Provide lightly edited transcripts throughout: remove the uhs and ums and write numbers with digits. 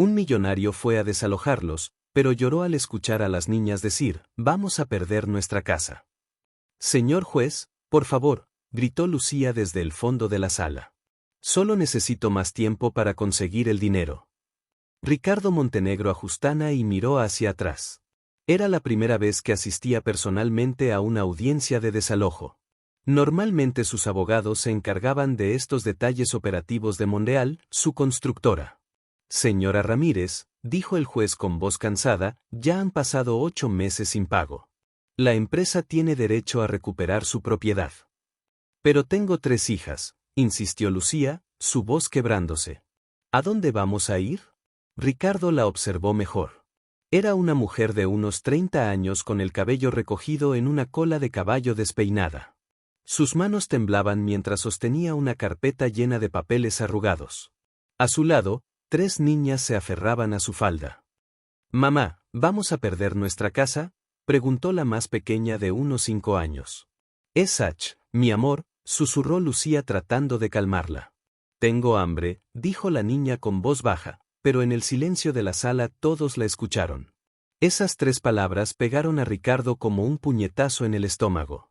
Un millonario fue a desalojarlos, pero lloró al escuchar a las niñas decir, vamos a perder nuestra casa. Señor juez, por favor, gritó Lucía desde el fondo de la sala. Solo necesito más tiempo para conseguir el dinero. Ricardo Montenegro ajustana y miró hacia atrás. Era la primera vez que asistía personalmente a una audiencia de desalojo. Normalmente sus abogados se encargaban de estos detalles operativos de Monreal, su constructora. Señora Ramírez, dijo el juez con voz cansada, ya han pasado 8 meses sin pago. La empresa tiene derecho a recuperar su propiedad. Pero tengo 3 hijas, insistió Lucía, su voz quebrándose. ¿A dónde vamos a ir? Ricardo la observó mejor. Era una mujer de unos 30 años con el cabello recogido en una cola de caballo despeinada. Sus manos temblaban mientras sostenía una carpeta llena de papeles arrugados. A su lado, 3 niñas se aferraban a su falda. «Mamá, ¿vamos a perder nuestra casa?», preguntó la más pequeña de unos 5 años. «Es Sach, mi amor», susurró Lucía tratando de calmarla. «Tengo hambre», dijo la niña con voz baja, pero en el silencio de la sala todos la escucharon. Esas 3 palabras pegaron a Ricardo como un puñetazo en el estómago.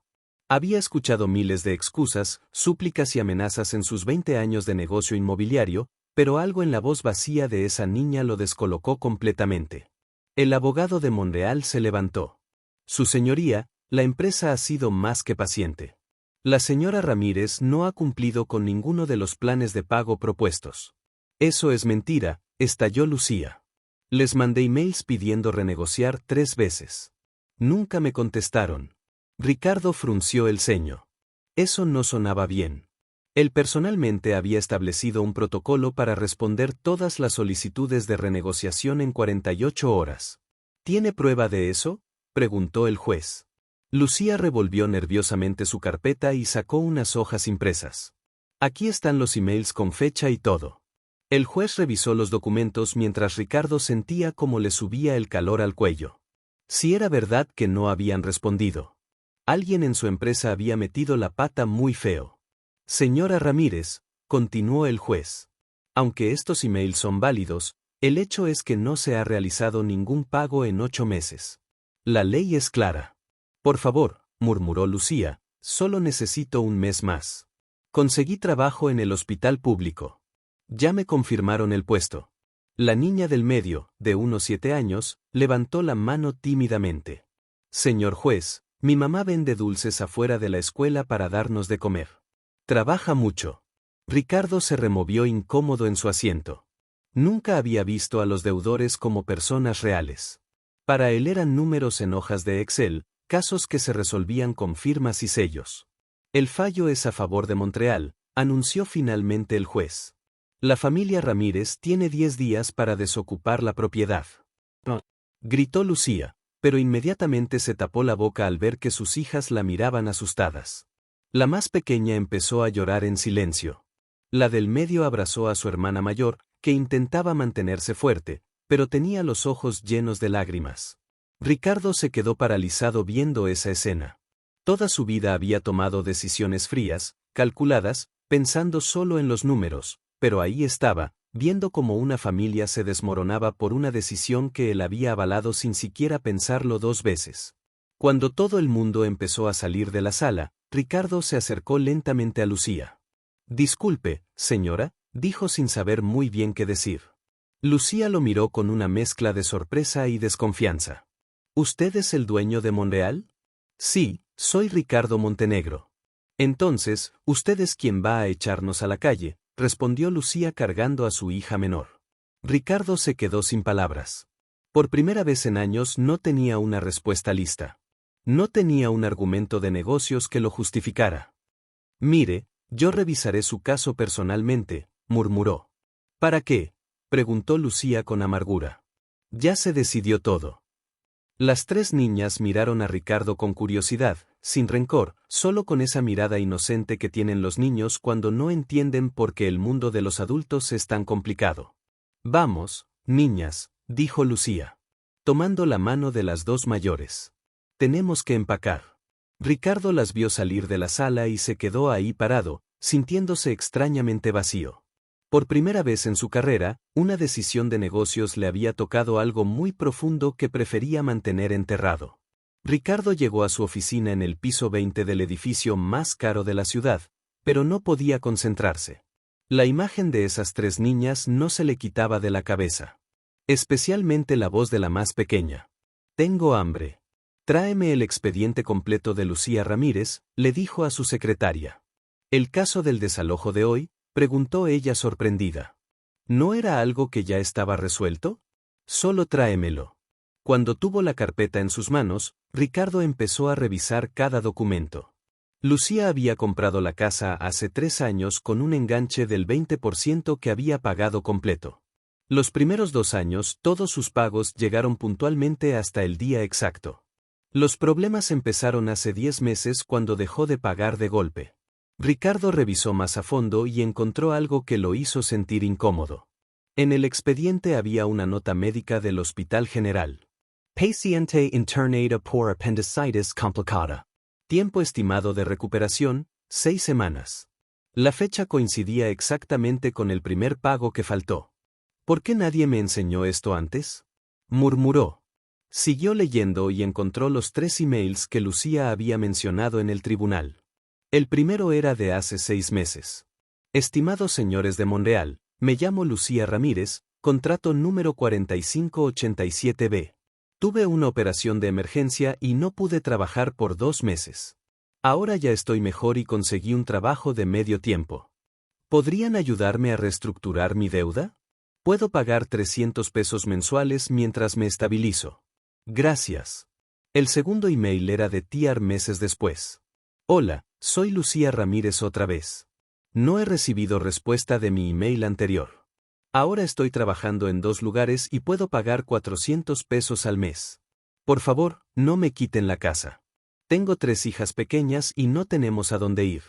Había escuchado miles de excusas, súplicas y amenazas en sus 20 años de negocio inmobiliario, pero algo en la voz vacía de esa niña lo descolocó completamente. El abogado de Monreal se levantó. «Su señoría, la empresa ha sido más que paciente. La señora Ramírez no ha cumplido con ninguno de los planes de pago propuestos». «Eso es mentira», estalló Lucía. «Les mandé emails pidiendo renegociar 3 veces. Nunca me contestaron». Ricardo frunció el ceño. Eso no sonaba bien. Él personalmente había establecido un protocolo para responder todas las solicitudes de renegociación en 48 horas. ¿Tiene prueba de eso?, preguntó el juez. Lucía revolvió nerviosamente su carpeta y sacó unas hojas impresas. «Aquí están los emails con fecha y todo». El juez revisó los documentos mientras Ricardo sentía cómo le subía el calor al cuello. Si era verdad que no habían respondido. Alguien en su empresa había metido la pata muy feo. «Señora Ramírez», continuó el juez. «Aunque estos emails son válidos, el hecho es que no se ha realizado ningún pago en 8 meses. La ley es clara». «Por favor», murmuró Lucía, «solo necesito un mes más. Conseguí trabajo en el hospital público. Ya me confirmaron el puesto». La niña del medio, de unos 7 años, levantó la mano tímidamente. «Señor juez, mi mamá vende dulces afuera de la escuela para darnos de comer. Trabaja mucho». Ricardo se removió incómodo en su asiento. Nunca había visto a los deudores como personas reales. Para él eran números en hojas de Excel, casos que se resolvían con firmas y sellos. «El fallo es a favor de Monreal», anunció finalmente el juez. «La familia Ramírez tiene 10 días para desocupar la propiedad». «No», gritó Lucía, pero inmediatamente se tapó la boca al ver que sus hijas la miraban asustadas. La más pequeña empezó a llorar en silencio. La del medio abrazó a su hermana mayor, que intentaba mantenerse fuerte, pero tenía los ojos llenos de lágrimas. Ricardo se quedó paralizado viendo esa escena. Toda su vida había tomado decisiones frías, calculadas, pensando solo en los números, pero ahí estaba, viendo cómo una familia se desmoronaba por una decisión que él había avalado sin siquiera pensarlo 2 veces. Cuando todo el mundo empezó a salir de la sala, Ricardo se acercó lentamente a Lucía. «Disculpe, señora», dijo sin saber muy bien qué decir. Lucía lo miró con una mezcla de sorpresa y desconfianza. «¿Usted es el dueño de Monreal?». «Sí, soy Ricardo Montenegro». «Entonces, usted es quien va a echarnos a la calle», respondió Lucía cargando a su hija menor. Ricardo se quedó sin palabras. Por primera vez en años no tenía una respuesta lista. No tenía un argumento de negocios que lo justificara. «Mire, yo revisaré su caso personalmente», murmuró. «¿Para qué?», preguntó Lucía con amargura. «Ya se decidió todo». Las 3 niñas miraron a Ricardo con curiosidad, sin rencor, solo con esa mirada inocente que tienen los niños cuando no entienden por qué el mundo de los adultos es tan complicado. «Vamos, niñas», dijo Lucía, tomando la mano de las 2 mayores. «Tenemos que empacar». Ricardo las vio salir de la sala y se quedó ahí parado, sintiéndose extrañamente vacío. Por primera vez en su carrera, una decisión de negocios le había tocado algo muy profundo que prefería mantener enterrado. Ricardo llegó a su oficina en el piso 20 del edificio más caro de la ciudad, pero no podía concentrarse. La imagen de esas tres niñas no se le quitaba de la cabeza. Especialmente la voz de la más pequeña. «Tengo hambre. Tráeme el expediente completo de Lucía Ramírez», le dijo a su secretaria. «¿El caso del desalojo de hoy?», preguntó ella sorprendida. ¿No era algo que ya estaba resuelto? Solo tráemelo. Cuando tuvo la carpeta en sus manos, Ricardo empezó a revisar cada documento. Lucía había comprado la casa hace 3 años con un enganche del 20% que había pagado completo. Los primeros 2 años todos sus pagos llegaron puntualmente hasta el día exacto. Los problemas empezaron hace 10 meses cuando dejó de pagar de golpe. Ricardo revisó más a fondo y encontró algo que lo hizo sentir incómodo. En el expediente había una nota médica del Hospital General. Paciente internada por apendicitis complicada. Tiempo estimado de recuperación, 6 semanas. La fecha coincidía exactamente con el primer pago que faltó. ¿Por qué nadie me enseñó esto antes?, murmuró. Siguió leyendo y encontró los 3 emails que Lucía había mencionado en el tribunal. El primero era de hace 6 meses. Estimados señores de Monreal, me llamo Lucía Ramírez, contrato número 4587B. Tuve una operación de emergencia y no pude trabajar por 2 meses. Ahora ya estoy mejor y conseguí un trabajo de medio tiempo. ¿Podrían ayudarme a reestructurar mi deuda? Puedo pagar 300 pesos mensuales mientras me estabilizo. Gracias. El segundo email era de Tiar meses después. Hola, soy Lucía Ramírez otra vez. No he recibido respuesta de mi email anterior. Ahora estoy trabajando en 2 lugares y puedo pagar 400 pesos al mes. Por favor, no me quiten la casa. Tengo 3 hijas pequeñas y no tenemos a dónde ir.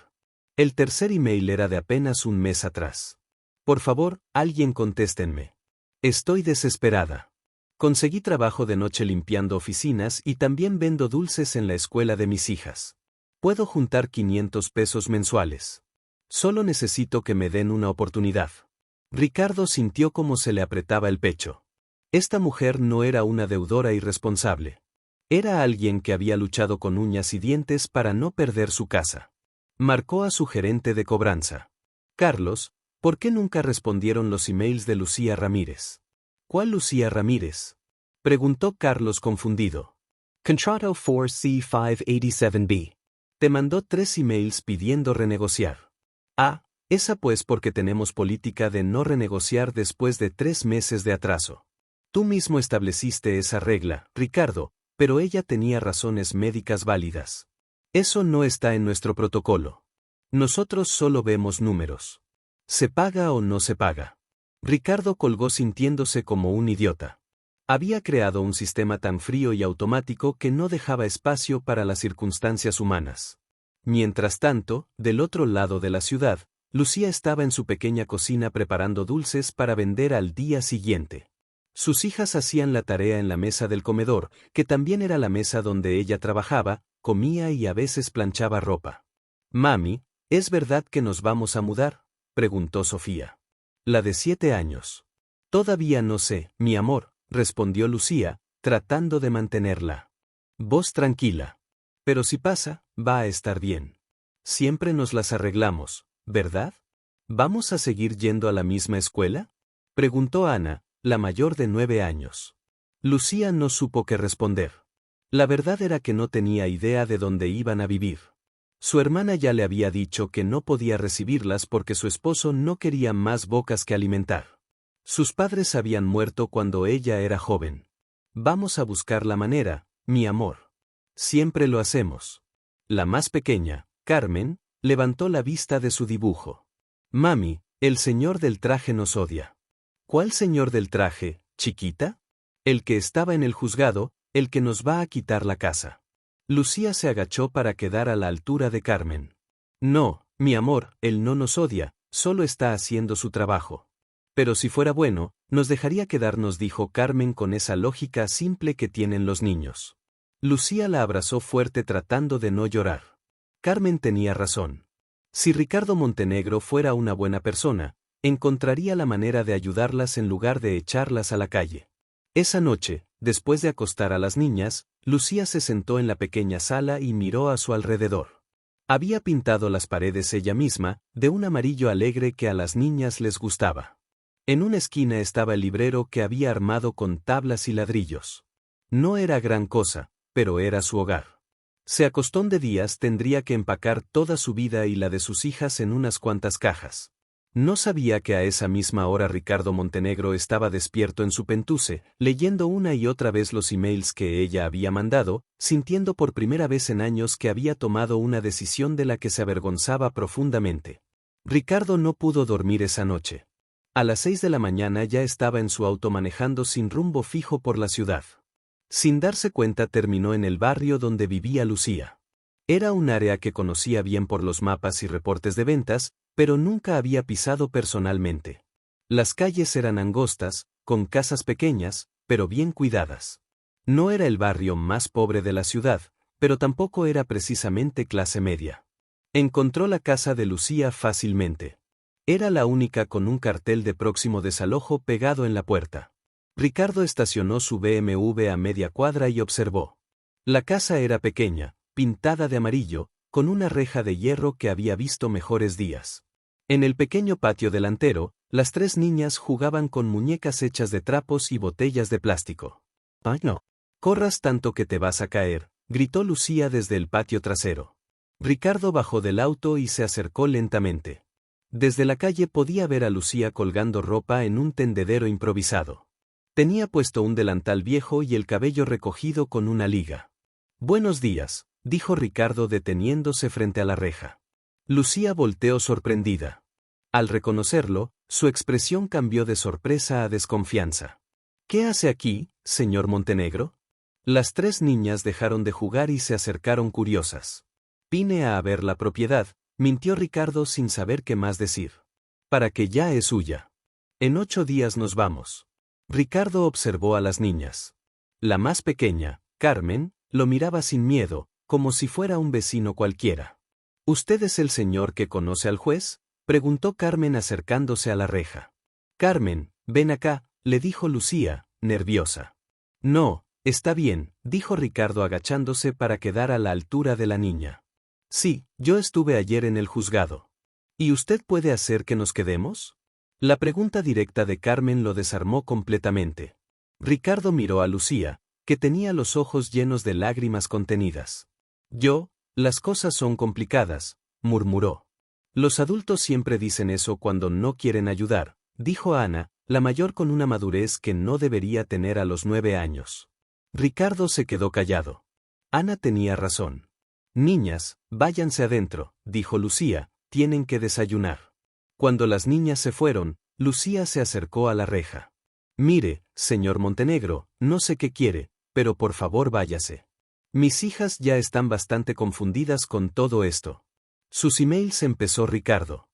El tercer email era de apenas un mes atrás. Por favor, alguien contéstenme. Estoy desesperada. Conseguí trabajo de noche limpiando oficinas y también vendo dulces en la escuela de mis hijas. Puedo juntar 500 pesos mensuales. Solo necesito que me den una oportunidad. Ricardo sintió cómo se le apretaba el pecho. Esta mujer no era una deudora irresponsable. Era alguien que había luchado con uñas y dientes para no perder su casa. Marcó a su gerente de cobranza. Carlos, ¿por qué nunca respondieron los emails de Lucía Ramírez? ¿Cuál Lucía Ramírez?, preguntó Carlos confundido. Contrato 4C587B. Te mandó 3 emails pidiendo renegociar. Ah, esa pues porque tenemos política de no renegociar después de 3 meses de atraso. Tú mismo estableciste esa regla, Ricardo, pero ella tenía razones médicas válidas. Eso no está en nuestro protocolo. Nosotros solo vemos números. ¿Se paga o no se paga? Ricardo colgó sintiéndose como un idiota. Había creado un sistema tan frío y automático que no dejaba espacio para las circunstancias humanas. Mientras tanto, del otro lado de la ciudad, Lucía estaba en su pequeña cocina preparando dulces para vender al día siguiente. Sus hijas hacían la tarea en la mesa del comedor, que también era la mesa donde ella trabajaba, comía y a veces planchaba ropa. «Mami, ¿es verdad que nos vamos a mudar?», preguntó Sofía. La de 7 años. «Todavía no sé, mi amor», respondió Lucía, tratando de mantenerla voz tranquila. «Pero si pasa, va a estar bien. Siempre nos las arreglamos, ¿verdad? ¿Vamos a seguir yendo a la misma escuela?», preguntó Ana, la mayor de 9 años. Lucía no supo qué responder. La verdad era que no tenía idea de dónde iban a vivir. Su hermana ya le había dicho que no podía recibirlas porque su esposo no quería más bocas que alimentar. Sus padres habían muerto cuando ella era joven. «Vamos a buscar la manera, mi amor. Siempre lo hacemos». La más pequeña, Carmen, levantó la vista de su dibujo. «Mami, el señor del traje nos odia». «¿Cuál señor del traje, chiquita?». «El que estaba en el juzgado, el que nos va a quitar la casa». Lucía se agachó para quedar a la altura de Carmen. «No, mi amor, él no nos odia, solo está haciendo su trabajo». «Pero si fuera bueno, nos dejaría quedarnos», dijo Carmen con esa lógica simple que tienen los niños. Lucía la abrazó fuerte tratando de no llorar. Carmen tenía razón. Si Ricardo Montenegro fuera una buena persona, Encontraría la manera de ayudarlas en lugar de echarlas a la calle. Esa noche, después de acostar a las niñas, Lucía se sentó en la pequeña sala y miró a su alrededor. Había pintado las paredes ella misma, de un amarillo alegre que a las niñas les gustaba. En una esquina estaba el librero que había armado con tablas y ladrillos. No era gran cosa, pero era su hogar. Se acostó de días tendría que empacar toda su vida y la de sus hijas en unas cuantas cajas. No sabía que a esa misma hora Ricardo Montenegro estaba despierto en su pentuce, leyendo una y otra vez los emails que ella había mandado, sintiendo por primera vez en años que había tomado una decisión de la que se avergonzaba profundamente. Ricardo no pudo dormir esa noche. A las 6 de la mañana ya estaba en su auto manejando sin rumbo fijo por la ciudad. Sin darse cuenta terminó en el barrio donde vivía Lucía. Era un área que conocía bien por los mapas y reportes de ventas, pero nunca había pisado personalmente. Las calles eran angostas, con casas pequeñas, pero bien cuidadas. No era el barrio más pobre de la ciudad, pero tampoco era precisamente clase media. Encontró la casa de Lucía fácilmente. Era la única con un cartel de próximo desalojo pegado en la puerta. Ricardo estacionó su BMW a media cuadra y observó. La casa era pequeña, pintada de amarillo, con una reja de hierro que había visto mejores días. En el pequeño patio delantero, las 3 niñas jugaban con muñecas hechas de trapos y botellas de plástico. «¡Ay, no! Corras tanto que te vas a caer», gritó Lucía desde el patio trasero. Ricardo bajó del auto y se acercó lentamente. Desde la calle podía ver a Lucía colgando ropa en un tendedero improvisado. Tenía puesto un delantal viejo y el cabello recogido con una liga. «Buenos días», dijo Ricardo deteniéndose frente a la reja. Lucía volteó sorprendida. Al reconocerlo, su expresión cambió de sorpresa a desconfianza. «¿Qué hace aquí, señor Montenegro?» Las 3 niñas dejaron de jugar y se acercaron curiosas. «Vine a ver la propiedad», mintió Ricardo sin saber qué más decir. «Para que ya es suya. En 8 días nos vamos». Ricardo observó a las niñas. La más pequeña, Carmen, lo miraba sin miedo, como si fuera un vecino cualquiera. «¿Usted es el señor que conoce al juez?», preguntó Carmen acercándose a la reja. «Carmen, ven acá», le dijo Lucía, nerviosa. «No, está bien», dijo Ricardo agachándose para quedar a la altura de la niña. «Sí, yo estuve ayer en el juzgado». «¿Y usted puede hacer que nos quedemos?». La pregunta directa de Carmen lo desarmó completamente. Ricardo miró a Lucía, que tenía los ojos llenos de lágrimas contenidas. «Las cosas son complicadas», murmuró. «Los adultos siempre dicen eso cuando no quieren ayudar», dijo Ana, la mayor con una madurez que no debería tener a los 9 años. Ricardo se quedó callado. Ana tenía razón. «Niñas, váyanse adentro», dijo Lucía, «tienen que desayunar». Cuando las niñas se fueron, Lucía se acercó a la reja. «Mire, señor Montenegro, no sé qué quiere, pero por favor váyase. Mis hijas ya están bastante confundidas con todo esto». «Sus emails», empezó Ricardo.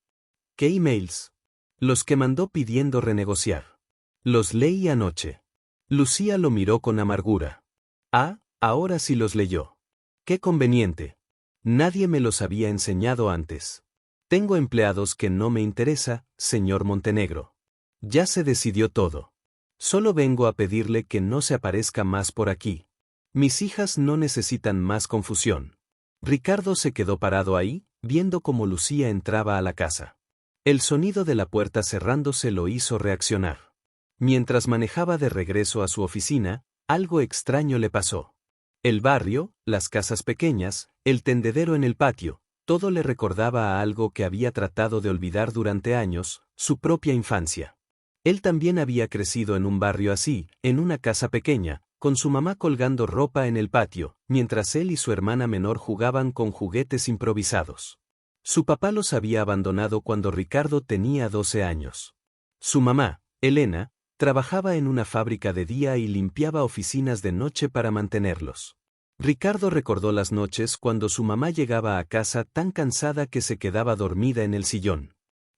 «¿Qué emails?». «Los que mandó pidiendo renegociar. Los leí anoche». Lucía lo miró con amargura. «Ah, ahora sí los leyó. Qué conveniente. Nadie me los había enseñado antes. Tengo empleados que no me interesa, señor Montenegro. Ya se decidió todo. Solo vengo a pedirle que no se aparezca más por aquí. Mis hijas no necesitan más confusión». Ricardo se quedó parado ahí, viendo cómo Lucía entraba a la casa. El sonido de la puerta cerrándose lo hizo reaccionar. Mientras manejaba de regreso a su oficina, algo extraño le pasó. El barrio, las casas pequeñas, el tendedero en el patio, todo le recordaba a algo que había tratado de olvidar durante años, su propia infancia. Él también había crecido en un barrio así, en una casa pequeña, con su mamá colgando ropa en el patio, mientras él y su hermana menor jugaban con juguetes improvisados. Su papá los había abandonado cuando Ricardo tenía 12 años. Su mamá, Elena, trabajaba en una fábrica de día y limpiaba oficinas de noche para mantenerlos. Ricardo recordó las noches cuando su mamá llegaba a casa tan cansada que se quedaba dormida en el sillón.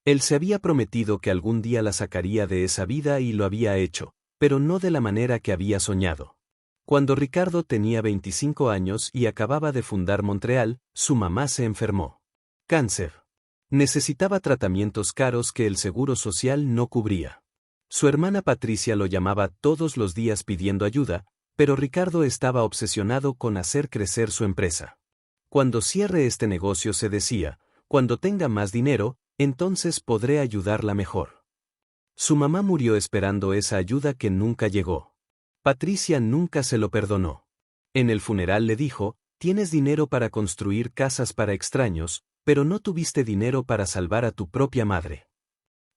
Él se había prometido que algún día la sacaría de esa vida y lo había hecho, pero no de la manera que había soñado. Cuando Ricardo tenía 25 años y acababa de fundar Montreal, su mamá se enfermó. Cáncer. Necesitaba tratamientos caros que el seguro social no cubría. Su hermana Patricia lo llamaba todos los días pidiendo ayuda, pero Ricardo estaba obsesionado con hacer crecer su empresa. Cuando cierre este negocio, se decía, cuando tenga más dinero, entonces podré ayudarla mejor. Su mamá murió esperando esa ayuda que nunca llegó. Patricia nunca se lo perdonó. En el funeral le dijo, tienes dinero para construir casas para extraños, pero no tuviste dinero para salvar a tu propia madre.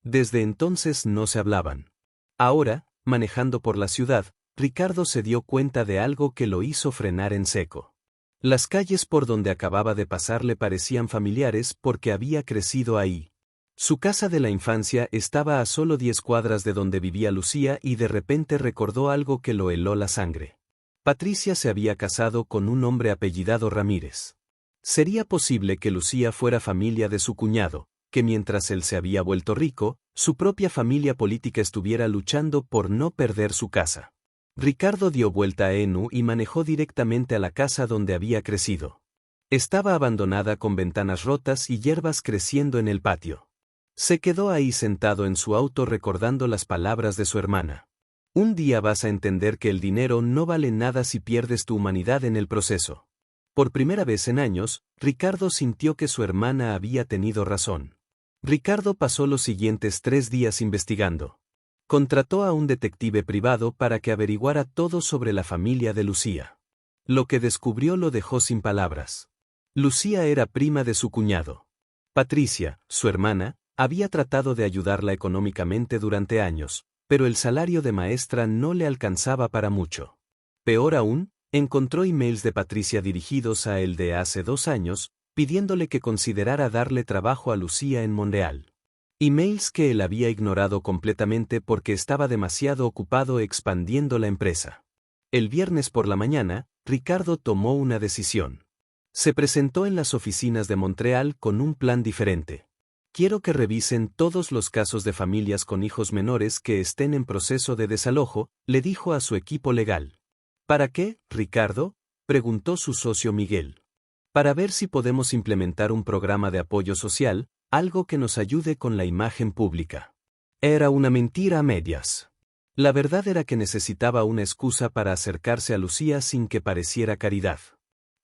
Desde entonces no se hablaban. Ahora, manejando por la ciudad, Ricardo se dio cuenta de algo que lo hizo frenar en seco. Las calles por donde acababa de pasar le parecían familiares porque había crecido ahí. Su casa de la infancia estaba a solo 10 cuadras de donde vivía Lucía y de repente recordó algo que lo heló la sangre. Patricia se había casado con un hombre apellidado Ramírez. ¿Sería posible que Lucía fuera familia de su cuñado, que mientras él se había vuelto rico, su propia familia política estuviera luchando por no perder su casa? Ricardo dio vuelta a Enu y manejó directamente a la casa donde había crecido. Estaba abandonada con ventanas rotas y hierbas creciendo en el patio. Se quedó ahí sentado en su auto recordando las palabras de su hermana. Un día vas a entender que el dinero no vale nada si pierdes tu humanidad en el proceso. Por primera vez en años, Ricardo sintió que su hermana había tenido razón. Ricardo pasó los siguientes 3 días investigando. Contrató a un detective privado para que averiguara todo sobre la familia de Lucía. Lo que descubrió lo dejó sin palabras. Lucía era prima de su cuñado. Patricia, su hermana, había tratado de ayudarla económicamente durante años, pero el salario de maestra no le alcanzaba para mucho. Peor aún, encontró emails de Patricia dirigidos a él de hace 2 años, pidiéndole que considerara darle trabajo a Lucía en Montreal. Emails que él había ignorado completamente porque estaba demasiado ocupado expandiendo la empresa. El viernes por la mañana, Ricardo tomó una decisión. Se presentó en las oficinas de Montreal con un plan diferente. Quiero que revisen todos los casos de familias con hijos menores que estén en proceso de desalojo, le dijo a su equipo legal. ¿Para qué, Ricardo?, preguntó su socio Miguel. Para ver si podemos implementar un programa de apoyo social, algo que nos ayude con la imagen pública. Era una mentira a medias. La verdad era que necesitaba una excusa para acercarse a Lucía sin que pareciera caridad.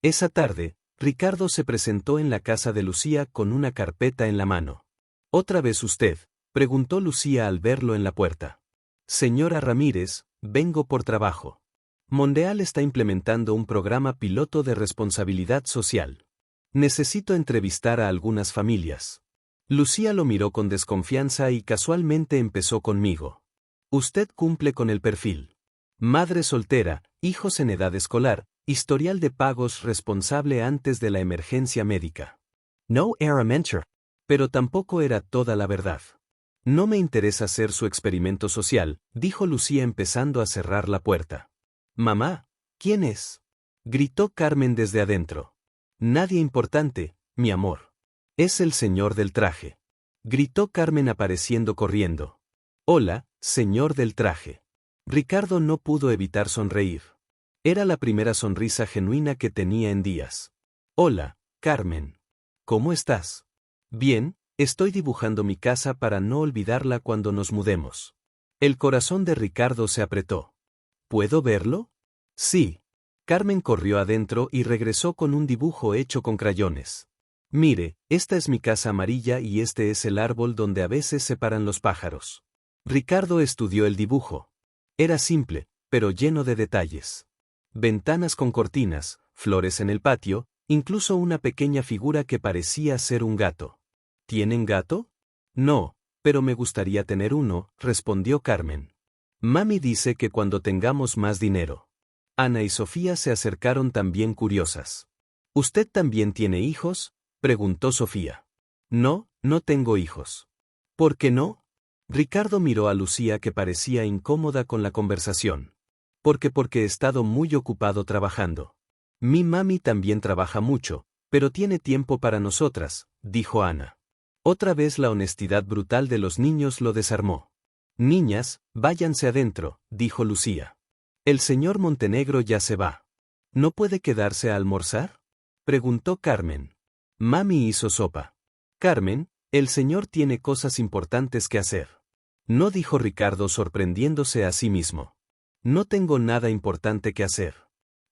Esa tarde, Ricardo se presentó en la casa de Lucía con una carpeta en la mano. ¿Otra vez usted?, preguntó Lucía al verlo en la puerta. Señora Ramírez, vengo por trabajo. Montreal está implementando un programa piloto de responsabilidad social. Necesito entrevistar a algunas familias. Lucía lo miró con desconfianza y casualmente empezó conmigo. Usted cumple con el perfil. Madre soltera, hijos en edad escolar, historial de pagos responsable antes de la emergencia médica. No era mentira. Pero tampoco era toda la verdad. No me interesa hacer su experimento social, dijo Lucía empezando a cerrar la puerta. Mamá, ¿quién es?, gritó Carmen desde adentro. Nadie importante, mi amor. Es el señor del traje. Gritó Carmen apareciendo corriendo. Hola, señor del traje. Ricardo no pudo evitar sonreír. Era la primera sonrisa genuina que tenía en días. Hola, Carmen. ¿Cómo estás? Bien, estoy dibujando mi casa para no olvidarla cuando nos mudemos. El corazón de Ricardo se apretó. ¿Puedo verlo? Sí. Carmen corrió adentro y regresó con un dibujo hecho con crayones. Mire, esta es mi casa amarilla y este es el árbol donde a veces se paran los pájaros. Ricardo estudió el dibujo. Era simple, pero lleno de detalles. Ventanas con cortinas, flores en el patio, incluso una pequeña figura que parecía ser un gato. ¿Tienen gato? No, pero me gustaría tener uno, respondió Carmen. Mami dice que cuando tengamos más dinero. Ana y Sofía se acercaron también curiosas. ¿Usted también tiene hijos?, preguntó Sofía. No, no tengo hijos. ¿Por qué no? Ricardo miró a Lucía que parecía incómoda con la conversación. Porque he estado muy ocupado trabajando. Mi mami también trabaja mucho, pero tiene tiempo para nosotras, dijo Ana. Otra vez la honestidad brutal de los niños lo desarmó. Niñas, váyanse adentro, dijo Lucía. El señor Montenegro ya se va. ¿No puede quedarse a almorzar?, preguntó Carmen. Mami hizo sopa. Carmen, El señor tiene cosas importantes que hacer. No, dijo Ricardo sorprendiéndose a sí mismo. No tengo nada importante que hacer.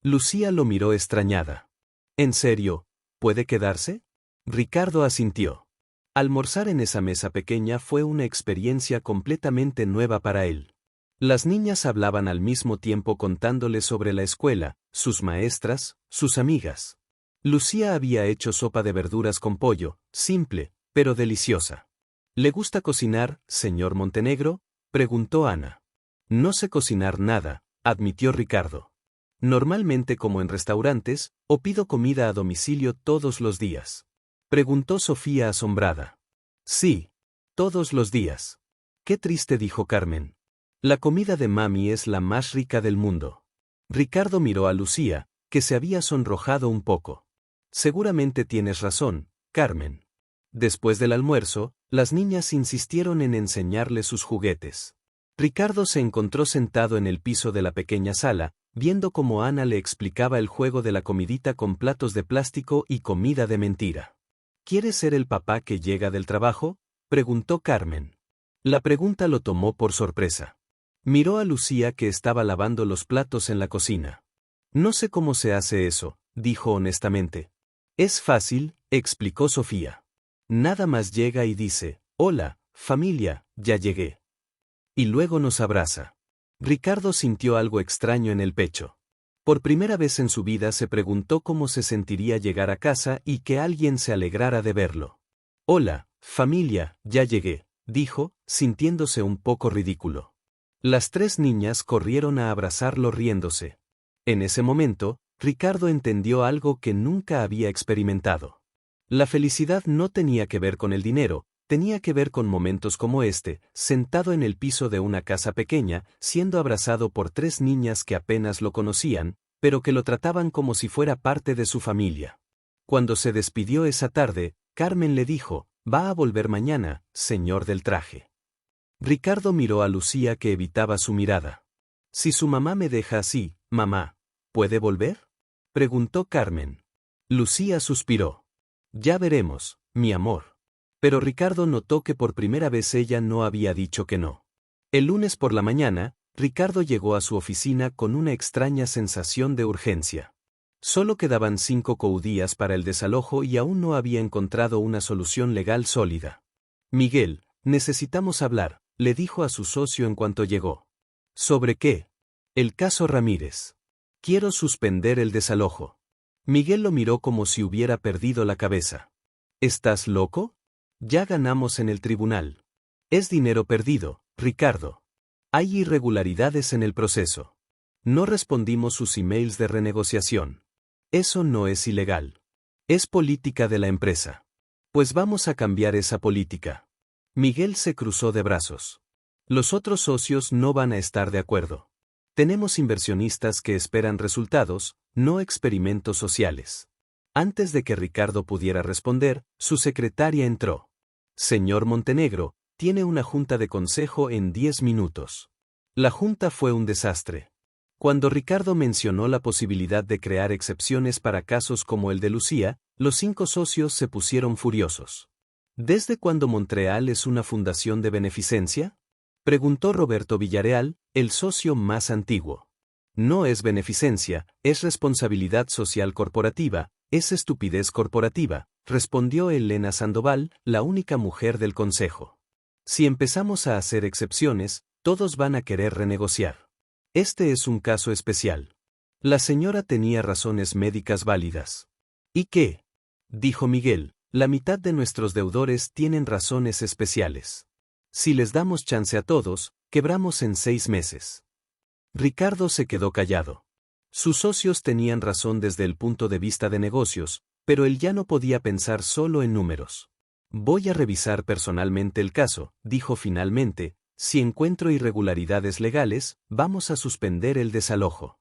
Lucía lo miró extrañada. ¿En serio? ¿Puede quedarse? Ricardo asintió. Almorzar en esa mesa pequeña fue una experiencia completamente nueva para él. Las niñas hablaban al mismo tiempo contándole sobre la escuela, sus maestras, sus amigas. Lucía había hecho sopa de verduras con pollo, simple, pero deliciosa. ¿Le gusta cocinar, señor Montenegro?, preguntó Ana. No sé cocinar nada, admitió Ricardo. Normalmente como en restaurantes, o pido comida a domicilio todos los días. Preguntó Sofía asombrada. Sí, todos los días. Qué triste, dijo Carmen. La comida de mami es la más rica del mundo. Ricardo miró a Lucía, que se había sonrojado un poco. Seguramente tienes razón, Carmen. Después del almuerzo, las niñas insistieron en enseñarle sus juguetes. Ricardo se encontró sentado en el piso de la pequeña sala, viendo cómo Ana le explicaba el juego de la comidita con platos de plástico y comida de mentira. ¿Quieres ser el papá que llega del trabajo?, preguntó Carmen. La pregunta lo tomó por sorpresa. Miró a Lucía, que estaba lavando los platos en la cocina. No sé cómo se hace eso, dijo honestamente. Es fácil, explicó Sofía. Nada más llega y dice, hola, familia, ya llegué. Y luego nos abraza. Ricardo sintió algo extraño en el pecho. Por primera vez en su vida se preguntó cómo se sentiría llegar a casa y que alguien se alegrara de verlo. Hola, familia, ya llegué, dijo, sintiéndose un poco ridículo. Las tres niñas corrieron a abrazarlo riéndose. En ese momento, Ricardo entendió algo que nunca había experimentado. La felicidad no tenía que ver con el dinero, tenía que ver con momentos como este, sentado en el piso de una casa pequeña, siendo abrazado por tres niñas que apenas lo conocían, pero que lo trataban como si fuera parte de su familia. Cuando se despidió esa tarde, Carmen le dijo, «Va a volver mañana, señor del traje». Ricardo miró a Lucía, que evitaba su mirada. «Si su mamá me deja así, mamá, ¿puede volver?», preguntó Carmen. Lucía suspiró. «Ya veremos, mi amor». Pero Ricardo notó que por primera vez ella no había dicho que no. El lunes por la mañana, Ricardo llegó a su oficina con una extraña sensación de urgencia. Solo quedaban 5 días para el desalojo y aún no había encontrado una solución legal sólida. «Miguel, necesitamos hablar», le dijo a su socio en cuanto llegó. «¿Sobre qué?». «El caso Ramírez. Quiero suspender el desalojo». Miguel lo miró como si hubiera perdido la cabeza. «¿Estás loco? Ya ganamos en el tribunal. Es dinero perdido, Ricardo. Hay irregularidades en el proceso. No respondimos sus emails de renegociación. Eso no es ilegal. Es política de la empresa. Pues vamos a cambiar esa política». Miguel se cruzó de brazos. «Los otros socios no van a estar de acuerdo. Tenemos inversionistas que esperan resultados, no experimentos sociales». Antes de que Ricardo pudiera responder, su secretaria entró. «Señor Montenegro, tiene una junta de consejo en 10 minutos». La junta fue un desastre. Cuando Ricardo mencionó la posibilidad de crear excepciones para casos como el de Lucía, los 5 socios se pusieron furiosos. «¿Desde cuándo Montreal es una fundación de beneficencia?», preguntó Roberto Villarreal, el socio más antiguo. «No es beneficencia, es responsabilidad social corporativa, es estupidez corporativa», respondió Elena Sandoval, la única mujer del consejo. «Si empezamos a hacer excepciones, todos van a querer renegociar. Este es un caso especial. La señora tenía razones médicas válidas». «¿Y qué?», dijo Miguel, «la mitad de nuestros deudores tienen razones especiales. Si les damos chance a todos, quebramos en 6 meses». Ricardo se quedó callado. Sus socios tenían razón desde el punto de vista de negocios, pero él ya no podía pensar solo en números. «Voy a revisar personalmente el caso», dijo finalmente. «Si encuentro irregularidades legales, vamos a suspender el desalojo».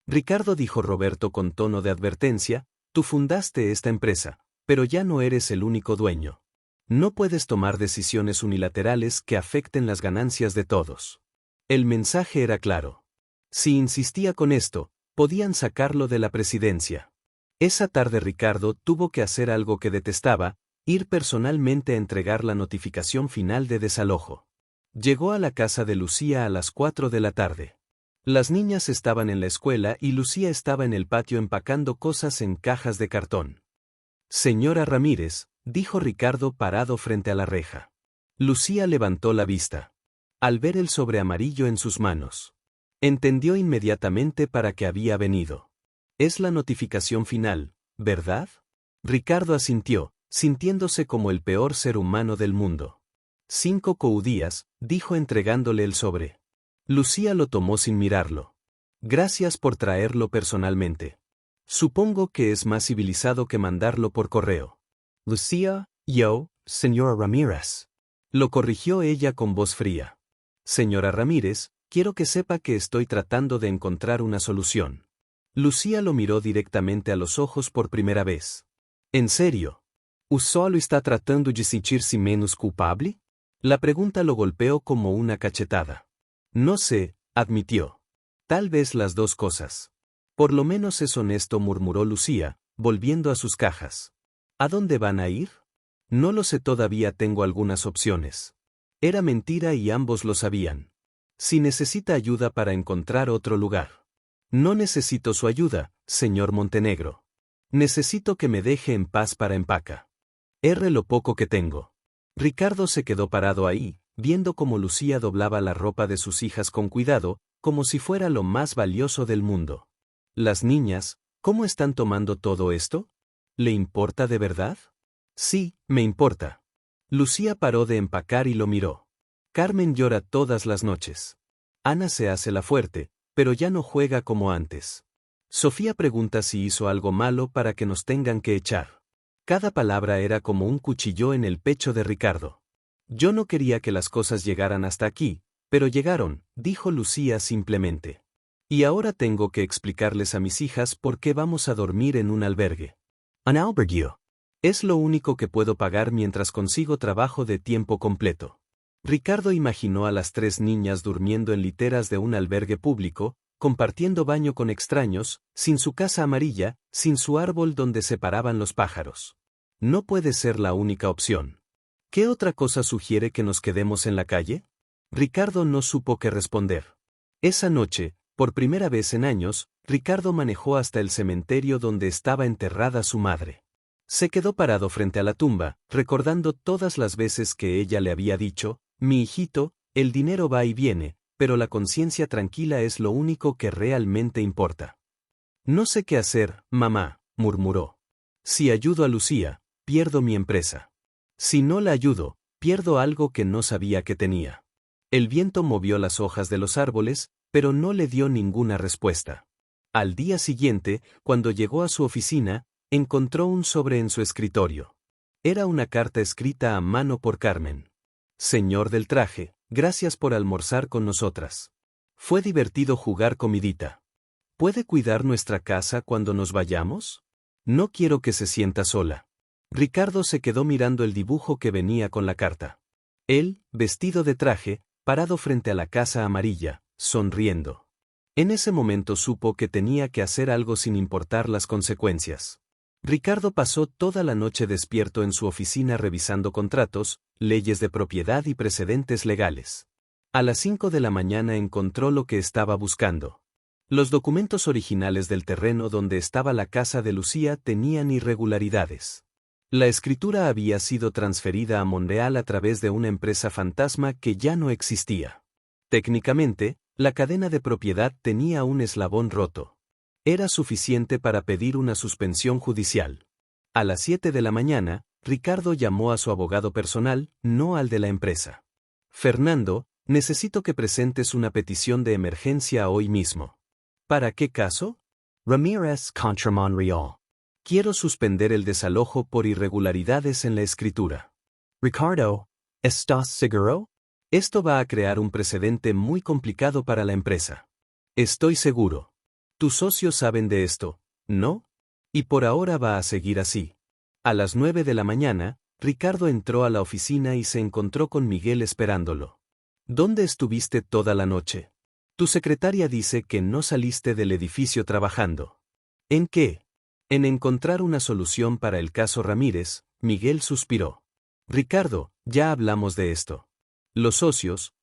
«Ricardo», dijo Roberto con tono de advertencia, «tú fundaste esta empresa, pero ya no eres el único dueño. No puedes tomar decisiones unilaterales que afecten las ganancias de todos». El mensaje era claro. Si insistía con esto, podían sacarlo de la presidencia. Esa tarde Ricardo tuvo que hacer algo que detestaba, Ir personalmente a entregar la notificación final de desalojo. Llegó a la casa de Lucía a las 4 de la tarde. Las niñas estaban en la escuela y Lucía estaba en el patio empacando cosas en cajas de cartón. Señora Ramírez, dijo Ricardo parado frente a la reja. Lucía levantó la vista. Al ver el sobre amarillo en sus manos, entendió inmediatamente para qué había venido. Es la notificación final, ¿verdad? Ricardo asintió, sintiéndose como el peor ser humano del mundo. 5 caudillas, dijo entregándole el sobre. Lucía lo tomó sin mirarlo. Gracias por traerlo personalmente. Supongo que es más civilizado que mandarlo por correo. Lucía, yo, señora Ramírez. Lo corrigió ella con voz fría. Señora Ramírez, quiero que sepa que estoy tratando de encontrar una solución. Lucía lo miró directamente a los ojos por primera vez. ¿En serio? ¿Solo está tratando de sentirse menos culpable? La pregunta lo golpeó como una cachetada. No sé, admitió. Tal vez las dos cosas. Por lo menos es honesto, murmuró Lucía, volviendo a sus cajas. ¿A dónde van a ir? No lo sé todavía, tengo algunas opciones. Era mentira y ambos lo sabían. Si necesita ayuda para encontrar otro lugar. No necesito su ayuda, señor Montenegro. Necesito que me deje en paz para empacar. Lo poco que tengo. Ricardo se quedó parado ahí, viendo cómo Lucía doblaba la ropa de sus hijas con cuidado, como si fuera lo más valioso del mundo. Las niñas, ¿cómo están tomando todo esto? ¿Le importa de verdad? Sí, me importa. Lucía paró de empacar y lo miró. Carmen llora todas las noches. Ana se hace la fuerte, pero ya no juega como antes. Sofía pregunta si hizo algo malo para que nos tengan que echar. Cada palabra era como un cuchillo en el pecho de Ricardo. Yo no quería que las cosas llegaran hasta aquí, pero llegaron, dijo Lucía simplemente. Y ahora tengo que explicarles a mis hijas por qué vamos a dormir en un albergue. Un albergue. Es lo único que puedo pagar mientras consigo trabajo de tiempo completo. Ricardo imaginó a las 3 niñas durmiendo en literas de un albergue público, compartiendo baño con extraños, sin su casa amarilla, sin su árbol donde se paraban los pájaros. No puede ser la única opción. ¿Qué otra cosa sugiere que nos quedemos en la calle? Ricardo no supo qué responder. Esa noche, por primera vez en años, Ricardo manejó hasta el cementerio donde estaba enterrada su madre. Se quedó parado frente a la tumba, recordando todas las veces que ella le había dicho, mi hijito, el dinero va y viene, pero la conciencia tranquila es lo único que realmente importa. No sé qué hacer, mamá, murmuró. Si ayudo a Lucía, pierdo mi empresa. Si no la ayudo, pierdo algo que no sabía que tenía. El viento movió las hojas de los árboles, pero no le dio ninguna respuesta. Al día siguiente, cuando llegó a su oficina, encontró un sobre en su escritorio. Era una carta escrita a mano por Carmen. Señor del traje, gracias por almorzar con nosotras. Fue divertido jugar comidita. ¿Puede cuidar nuestra casa cuando nos vayamos? No quiero que se sienta sola. Ricardo se quedó mirando el dibujo que venía con la carta. Él, vestido de traje, parado frente a la casa amarilla, sonriendo. En ese momento supo que tenía que hacer algo sin importar las consecuencias. Ricardo pasó toda la noche despierto en su oficina revisando contratos, leyes de propiedad y precedentes legales. A las 5 de la mañana encontró lo que estaba buscando. Los documentos originales del terreno donde estaba la casa de Lucía tenían irregularidades. La escritura había sido transferida a Montreal a través de una empresa fantasma que ya no existía. Técnicamente, la cadena de propiedad tenía un eslabón roto. Era suficiente para pedir una suspensión judicial. A las 7 de la mañana, Ricardo llamó a su abogado personal, no al de la empresa. Fernando, necesito que presentes una petición de emergencia hoy mismo. ¿Para qué caso? Ramírez contra Monreal. Quiero suspender el desalojo por irregularidades en la escritura. Ricardo, ¿estás seguro? Esto va a crear un precedente muy complicado para la empresa. Estoy seguro. Tus socios saben de esto, ¿no? Y por ahora va a seguir así. A las 9 de la mañana, Ricardo entró a la oficina y se encontró con Miguel esperándolo. ¿Dónde estuviste toda la noche? Tu secretaria dice que no saliste del edificio trabajando. ¿En qué? En encontrar una solución para el caso Ramírez, Miguel suspiró. Ricardo, ya hablamos de esto. Los socios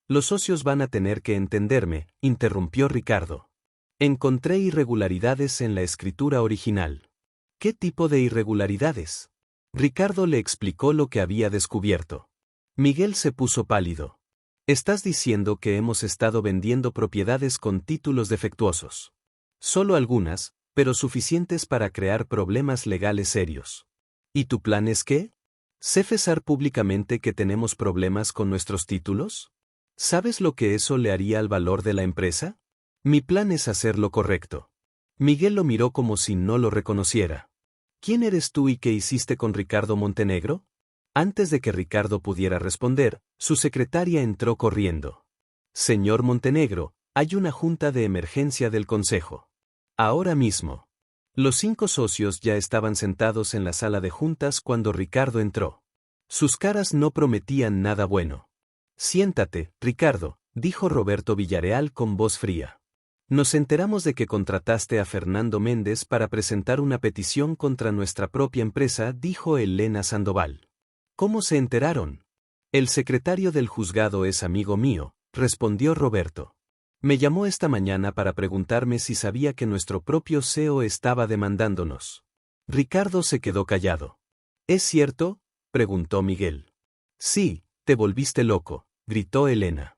van a tener que entenderme, interrumpió Ricardo. Encontré irregularidades en la escritura original. ¿Qué tipo de irregularidades? Ricardo le explicó lo que había descubierto. Miguel se puso pálido. Estás diciendo que hemos estado vendiendo propiedades con títulos defectuosos. Solo algunas, pero suficientes para crear problemas legales serios. ¿Y tu plan es qué? ¿Cefesar públicamente que tenemos problemas con nuestros títulos? ¿Sabes lo que eso le haría al valor de la empresa? Mi plan es hacer lo correcto. Miguel lo miró como si no lo reconociera. ¿Quién eres tú y qué hiciste con Ricardo Montenegro? Antes de que Ricardo pudiera responder, su secretaria entró corriendo. Señor Montenegro, hay una junta de emergencia del consejo. Ahora mismo. Los 5 socios ya estaban sentados en la sala de juntas cuando Ricardo entró. Sus caras no prometían nada bueno. Siéntate, Ricardo, dijo Roberto Villarreal con voz fría. Nos enteramos de que contrataste a Fernando Méndez para presentar una petición contra nuestra propia empresa, dijo Elena Sandoval. ¿Cómo se enteraron? El secretario del juzgado es amigo mío, respondió Roberto. Me llamó esta mañana para preguntarme si sabía que nuestro propio CEO estaba demandándonos. Ricardo se quedó callado. ¿Es cierto? Preguntó Miguel. Sí, te volviste loco, gritó Elena.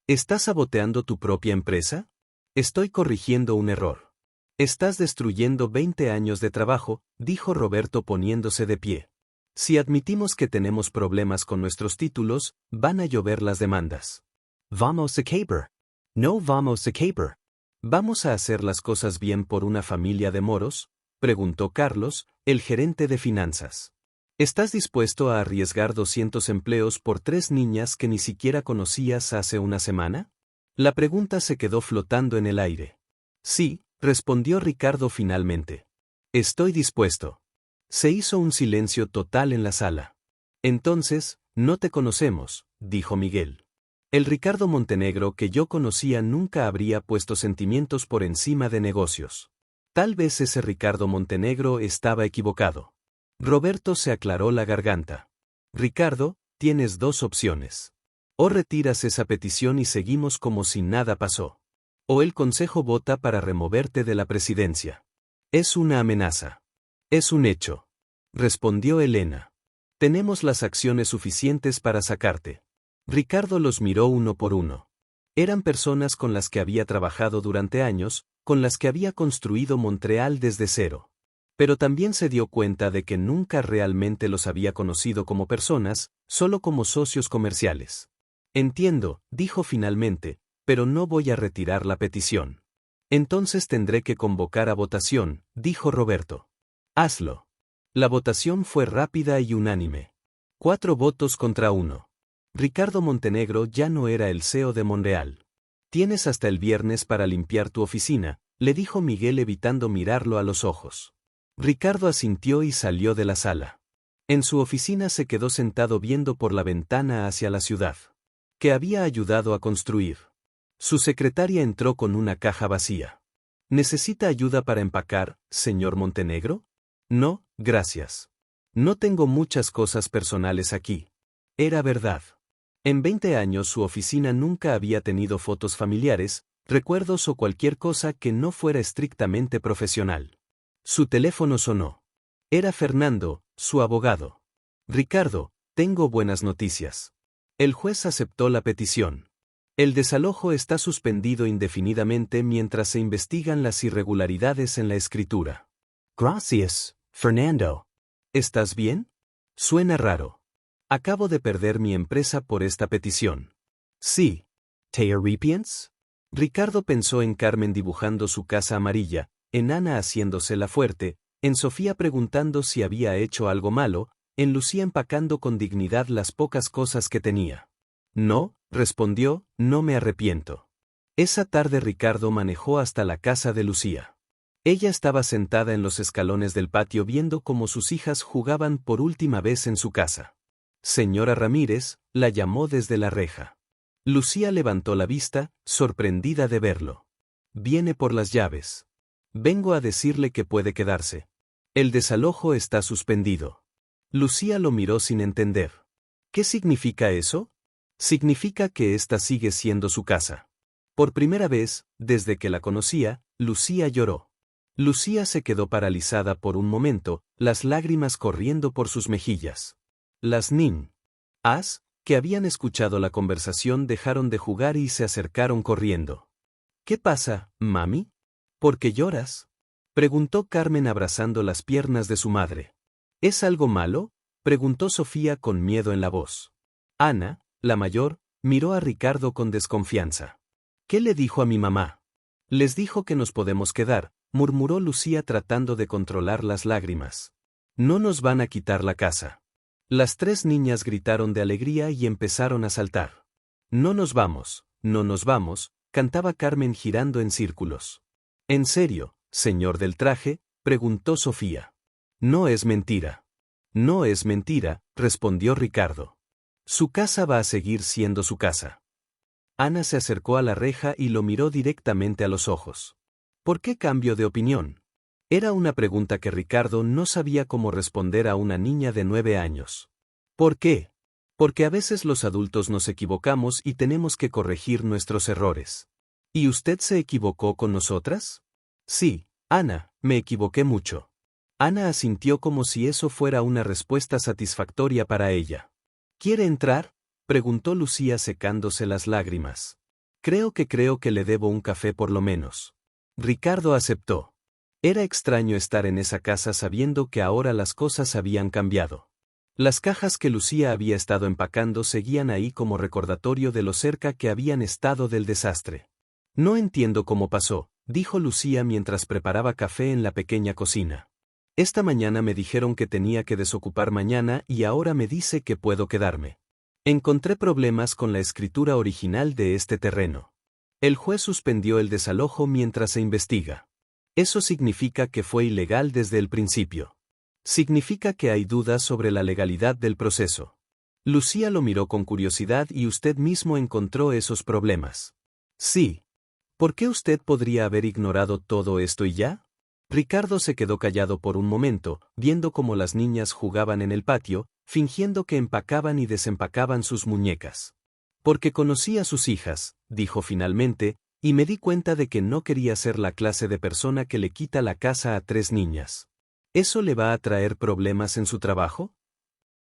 ¿Estás saboteando tu propia empresa? Estoy corrigiendo un error. Estás destruyendo 20 años de trabajo, dijo Roberto poniéndose de pie. Si admitimos que tenemos problemas con nuestros títulos, van a llover las demandas. Vamos a caber. No vamos a caber. ¿Vamos a hacer las cosas bien por una familia de moros? Preguntó Carlos, el gerente de finanzas. ¿Estás dispuesto a arriesgar 200 empleos por 3 niñas que ni siquiera conocías hace una semana? La pregunta se quedó flotando en el aire. Sí, respondió Ricardo finalmente. Estoy dispuesto. Se hizo un silencio total en la sala. Entonces, no te conocemos, dijo Miguel. El Ricardo Montenegro que yo conocía nunca habría puesto sentimientos por encima de negocios. Tal vez ese Ricardo Montenegro estaba equivocado. Roberto se aclaró la garganta. Ricardo, tienes 2 opciones. O retiras esa petición y seguimos como si nada pasó. O el Consejo vota para removerte de la presidencia. Es una amenaza. Es un hecho. Respondió Elena. Tenemos las acciones suficientes para sacarte. Ricardo los miró uno por uno. Eran personas con las que había trabajado durante años, con las que había construido Montreal desde cero. Pero también se dio cuenta de que nunca realmente los había conocido como personas, solo como socios comerciales. Entiendo, dijo finalmente, pero no voy a retirar la petición. Entonces tendré que convocar a votación, dijo Roberto. Hazlo. La votación fue rápida y unánime. 4 votos contra 1. Ricardo Montenegro ya no era el CEO de Montreal. Tienes hasta el viernes para limpiar tu oficina, le dijo Miguel evitando mirarlo a los ojos. Ricardo asintió y salió de la sala. En su oficina se quedó sentado viendo por la ventana hacia la ciudad, que había ayudado a construir. Su secretaria entró con una caja vacía. ¿Necesita ayuda para empacar, señor Montenegro? No, gracias. No tengo muchas cosas personales aquí. Era verdad. En 20 años su oficina nunca había tenido fotos familiares, recuerdos o cualquier cosa que no fuera estrictamente profesional. Su teléfono sonó. Era Fernando, su abogado. Ricardo, tengo buenas noticias. El juez aceptó la petición. El desalojo está suspendido indefinidamente mientras se investigan las irregularidades en la escritura. Gracias, Fernando. ¿Estás bien? Suena raro. Acabo de perder mi empresa por esta petición. Sí. ¿Te arrepientes? Ricardo pensó en Carmen dibujando su casa amarilla, en Ana haciéndosela fuerte, en Sofía preguntando si había hecho algo malo, en Lucía empacando con dignidad las pocas cosas que tenía. No, respondió, no me arrepiento. Esa tarde Ricardo manejó hasta la casa de Lucía. Ella estaba sentada en los escalones del patio viendo cómo sus hijas jugaban por última vez en su casa. Señora Ramírez, la llamó desde la reja. Lucía levantó la vista, sorprendida de verlo. Viene por las llaves. Vengo a decirle que puede quedarse. El desalojo está suspendido. Lucía lo miró sin entender. ¿Qué significa eso? Significa que esta sigue siendo su casa. Por primera vez, desde que la conocía, Lucía lloró. Lucía se quedó paralizada por un momento, las lágrimas corriendo por sus mejillas. Las niñas, que habían escuchado la conversación, dejaron de jugar y se acercaron corriendo. ¿Qué pasa, mami? ¿Por qué lloras? Preguntó Carmen abrazando las piernas de su madre. ¿Es algo malo? Preguntó Sofía con miedo en la voz. Ana, la mayor, miró a Ricardo con desconfianza. ¿Qué le dijo a mi mamá? Les dijo que nos podemos quedar, murmuró Lucía tratando de controlar las lágrimas. No nos van a quitar la casa. Las tres niñas gritaron de alegría y empezaron a saltar. No nos vamos, no nos vamos, cantaba Carmen girando en círculos. ¿En serio, señor del traje? Preguntó Sofía. No es mentira. No es mentira, respondió Ricardo. Su casa va a seguir siendo su casa. Ana se acercó a la reja y lo miró directamente a los ojos. ¿Por qué cambio de opinión? Era una pregunta que Ricardo no sabía cómo responder a una niña de 9 años. ¿Por qué? Porque a veces los adultos nos equivocamos y tenemos que corregir nuestros errores. ¿Y usted se equivocó con nosotras? Sí, Ana, me equivoqué mucho. Ana asintió como si eso fuera una respuesta satisfactoria para ella. ¿Quiere entrar? Preguntó Lucía secándose las lágrimas. Creo que le debo un café por lo menos. Ricardo aceptó. Era extraño estar en esa casa sabiendo que ahora las cosas habían cambiado. Las cajas que Lucía había estado empacando seguían ahí como recordatorio de lo cerca que habían estado del desastre. No entiendo cómo pasó, dijo Lucía mientras preparaba café en la pequeña cocina. Esta mañana me dijeron que tenía que desocupar mañana y ahora me dice que puedo quedarme. Encontré problemas con la escritura original de este terreno. El juez suspendió el desalojo mientras se investiga. Eso significa que fue ilegal desde el principio. Significa que hay dudas sobre la legalidad del proceso. Lucía lo miró con curiosidad y usted mismo encontró esos problemas. Sí. ¿Por qué usted podría haber ignorado todo esto y ya? Ricardo se quedó callado por un momento, viendo cómo las niñas jugaban en el patio, fingiendo que empacaban y desempacaban sus muñecas. Porque conocí a sus hijas, dijo finalmente, y me di cuenta de que no quería ser la clase de persona que le quita la casa a 3 niñas. ¿Eso le va a traer problemas en su trabajo?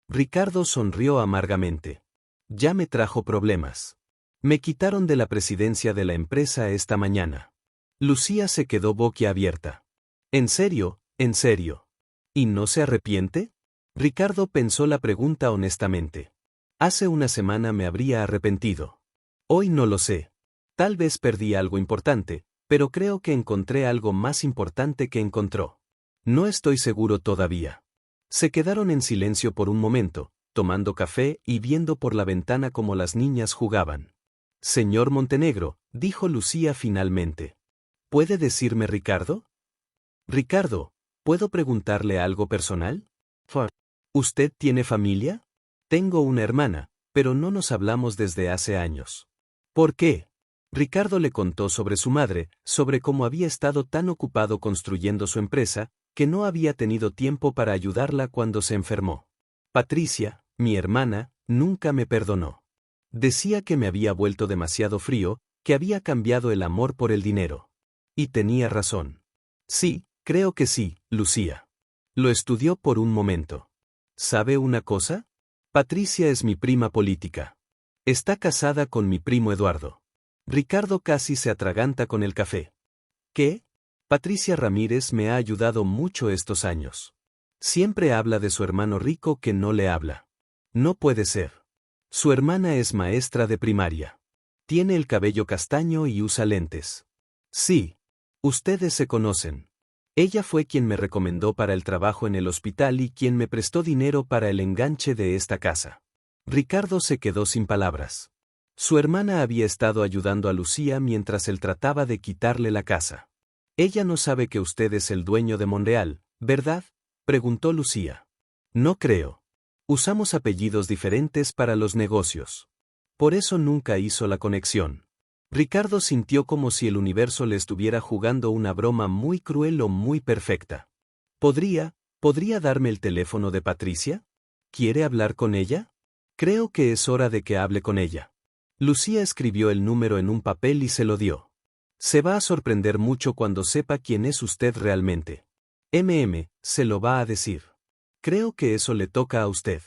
Ricardo sonrió amargamente. Ya me trajo problemas. Me quitaron de la presidencia de la empresa esta mañana. Lucía se quedó boquiabierta. ¿En serio? ¿En serio? ¿Y no se arrepiente? Ricardo pensó la pregunta honestamente. Hace una semana me habría arrepentido. Hoy no lo sé. Tal vez perdí algo importante, pero creo que encontré algo más importante que encontró. No estoy seguro todavía. Se quedaron en silencio por un momento, tomando café y viendo por la ventana cómo las niñas jugaban. Señor Montenegro, dijo Lucía finalmente. ¿Puede decirme Ricardo? Ricardo, ¿puedo preguntarle algo personal? ¿Usted tiene familia? Tengo una hermana, pero no nos hablamos desde hace años. ¿Por qué? Ricardo le contó sobre su madre, sobre cómo había estado tan ocupado construyendo su empresa, que no había tenido tiempo para ayudarla cuando se enfermó. Patricia, mi hermana, nunca me perdonó. Decía que me había vuelto demasiado frío, que había cambiado el amor por el dinero. Y tenía razón. Sí, creo que sí, Lucía. Lo estudió por un momento. ¿Sabe una cosa? Patricia es mi prima política. Está casada con mi primo Eduardo. Ricardo casi se atraganta con el café. ¿Qué? Patricia Ramírez me ha ayudado mucho estos años. Siempre habla de su hermano rico que no le habla. No puede ser. Su hermana es maestra de primaria. Tiene el cabello castaño y usa lentes. Sí. Ustedes se conocen. Ella fue quien me recomendó para el trabajo en el hospital y quien me prestó dinero para el enganche de esta casa. Ricardo se quedó sin palabras. Su hermana había estado ayudando a Lucía mientras él trataba de quitarle la casa. Ella no sabe que usted es el dueño de Monreal, ¿verdad? Preguntó Lucía. No creo. Usamos apellidos diferentes para los negocios. Por eso nunca hizo la conexión. Ricardo sintió como si el universo le estuviera jugando una broma muy cruel o muy perfecta. ¿Podría darme el teléfono de Patricia? ¿Quiere hablar con ella? Creo que es hora de que hable con ella. Lucía escribió el número en un papel y se lo dio. Se va a sorprender mucho cuando sepa quién es usted realmente. Se lo va a decir. Creo que eso le toca a usted.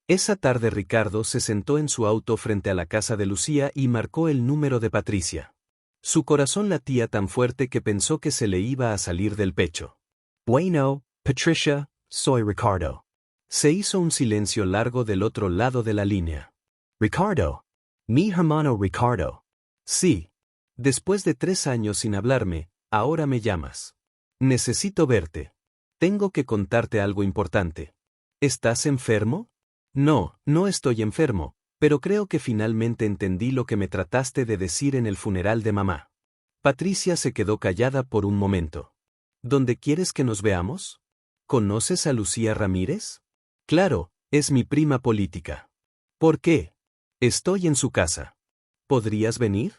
Esa tarde Ricardo se sentó en su auto frente a la casa de Lucía y marcó el número de Patricia. Su corazón latía tan fuerte que pensó que se le iba a salir del pecho. Bueno, Patricia, soy Ricardo. Se hizo un silencio largo del otro lado de la línea. Ricardo. Mi hermano Ricardo. Sí. Después de 3 años sin hablarme, ahora me llamas. Necesito verte. Tengo que contarte algo importante. ¿Estás enfermo? No, no estoy enfermo, pero creo que finalmente entendí lo que me trataste de decir en el funeral de mamá. Patricia se quedó callada por un momento. ¿Dónde quieres que nos veamos? ¿Conoces a Lucía Ramírez? Claro, es mi prima política. ¿Por qué? Estoy en su casa. ¿Podrías venir?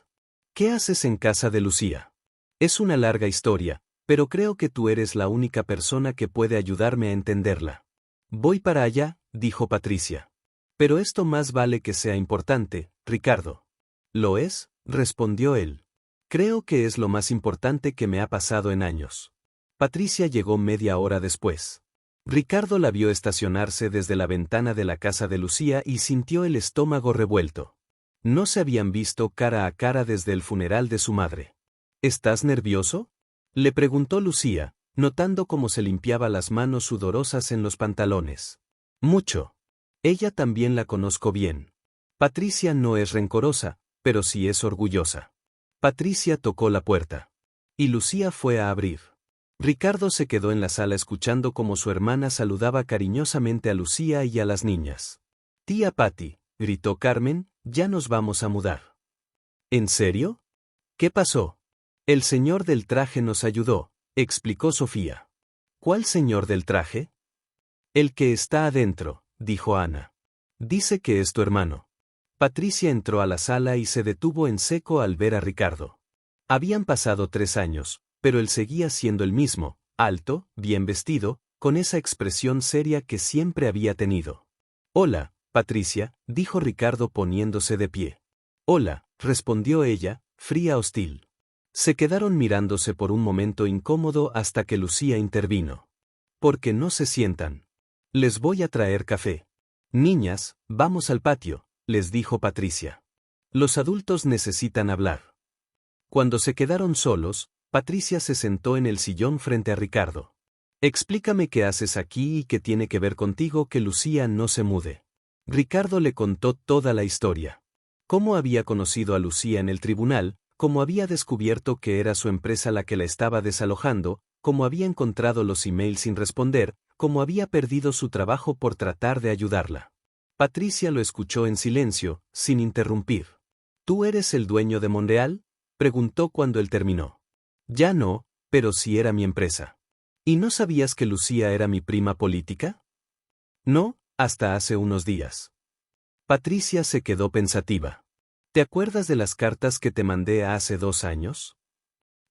¿Qué haces en casa de Lucía? Es una larga historia, pero creo que tú eres la única persona que puede ayudarme a entenderla. Voy para allá, dijo Patricia. Pero esto más vale que sea importante, Ricardo. ¿Lo es?, respondió él. Creo que es lo más importante que me ha pasado en años. Patricia llegó media hora después. Ricardo la vio estacionarse desde la ventana de la casa de Lucía y sintió el estómago revuelto. No se habían visto cara a cara desde el funeral de su madre. ¿Estás nervioso?, le preguntó Lucía, notando cómo se limpiaba las manos sudorosas en los pantalones. Mucho. Ella también la conozco bien. Patricia no es rencorosa, pero sí es orgullosa. Patricia tocó la puerta. Y Lucía fue a abrir. Ricardo se quedó en la sala escuchando cómo su hermana saludaba cariñosamente a Lucía y a las niñas. Tía Patty, gritó Carmen, ya nos vamos a mudar. ¿En serio? ¿Qué pasó? El señor del traje nos ayudó, explicó Sofía. ¿Cuál señor del traje? El que está adentro, dijo Ana. Dice que es tu hermano. Patricia entró a la sala y se detuvo en seco al ver a Ricardo. Habían pasado 3 años, pero él seguía siendo el mismo, alto, bien vestido, con esa expresión seria que siempre había tenido. Hola, Patricia, dijo Ricardo poniéndose de pie. Hola, respondió ella, fría hostil. Se quedaron mirándose por un momento incómodo hasta que Lucía intervino. ¿Por qué no se sientan? Les voy a traer café. Niñas, vamos al patio, les dijo Patricia. Los adultos necesitan hablar. Cuando se quedaron solos, Patricia se sentó en el sillón frente a Ricardo. Explícame qué haces aquí y qué tiene que ver contigo que Lucía no se mude. Ricardo le contó toda la historia. Cómo había conocido a Lucía en el tribunal, cómo había descubierto que era su empresa la que la estaba desalojando, cómo había encontrado los emails sin responder, cómo había perdido su trabajo por tratar de ayudarla. Patricia lo escuchó en silencio, sin interrumpir. ¿Tú eres el dueño de Monreal?, preguntó cuando él terminó. Ya no, pero sí era mi empresa. ¿Y no sabías que Lucía era mi prima política? No, hasta hace unos días. Patricia se quedó pensativa. ¿Te acuerdas de las cartas que te mandé hace 2 años?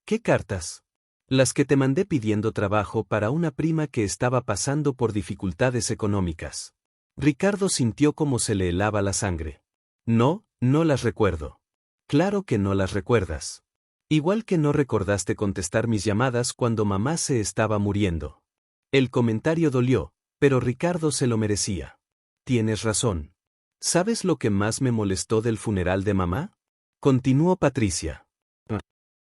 ¿Qué cartas? Las que te mandé pidiendo trabajo para una prima que estaba pasando por dificultades económicas. Ricardo sintió como se le helaba la sangre. No, no las recuerdo. Claro que no las recuerdas. Igual que no recordaste contestar mis llamadas cuando mamá se estaba muriendo. El comentario dolió, pero Ricardo se lo merecía. Tienes razón. ¿Sabes lo que más me molestó del funeral de mamá?, continuó Patricia.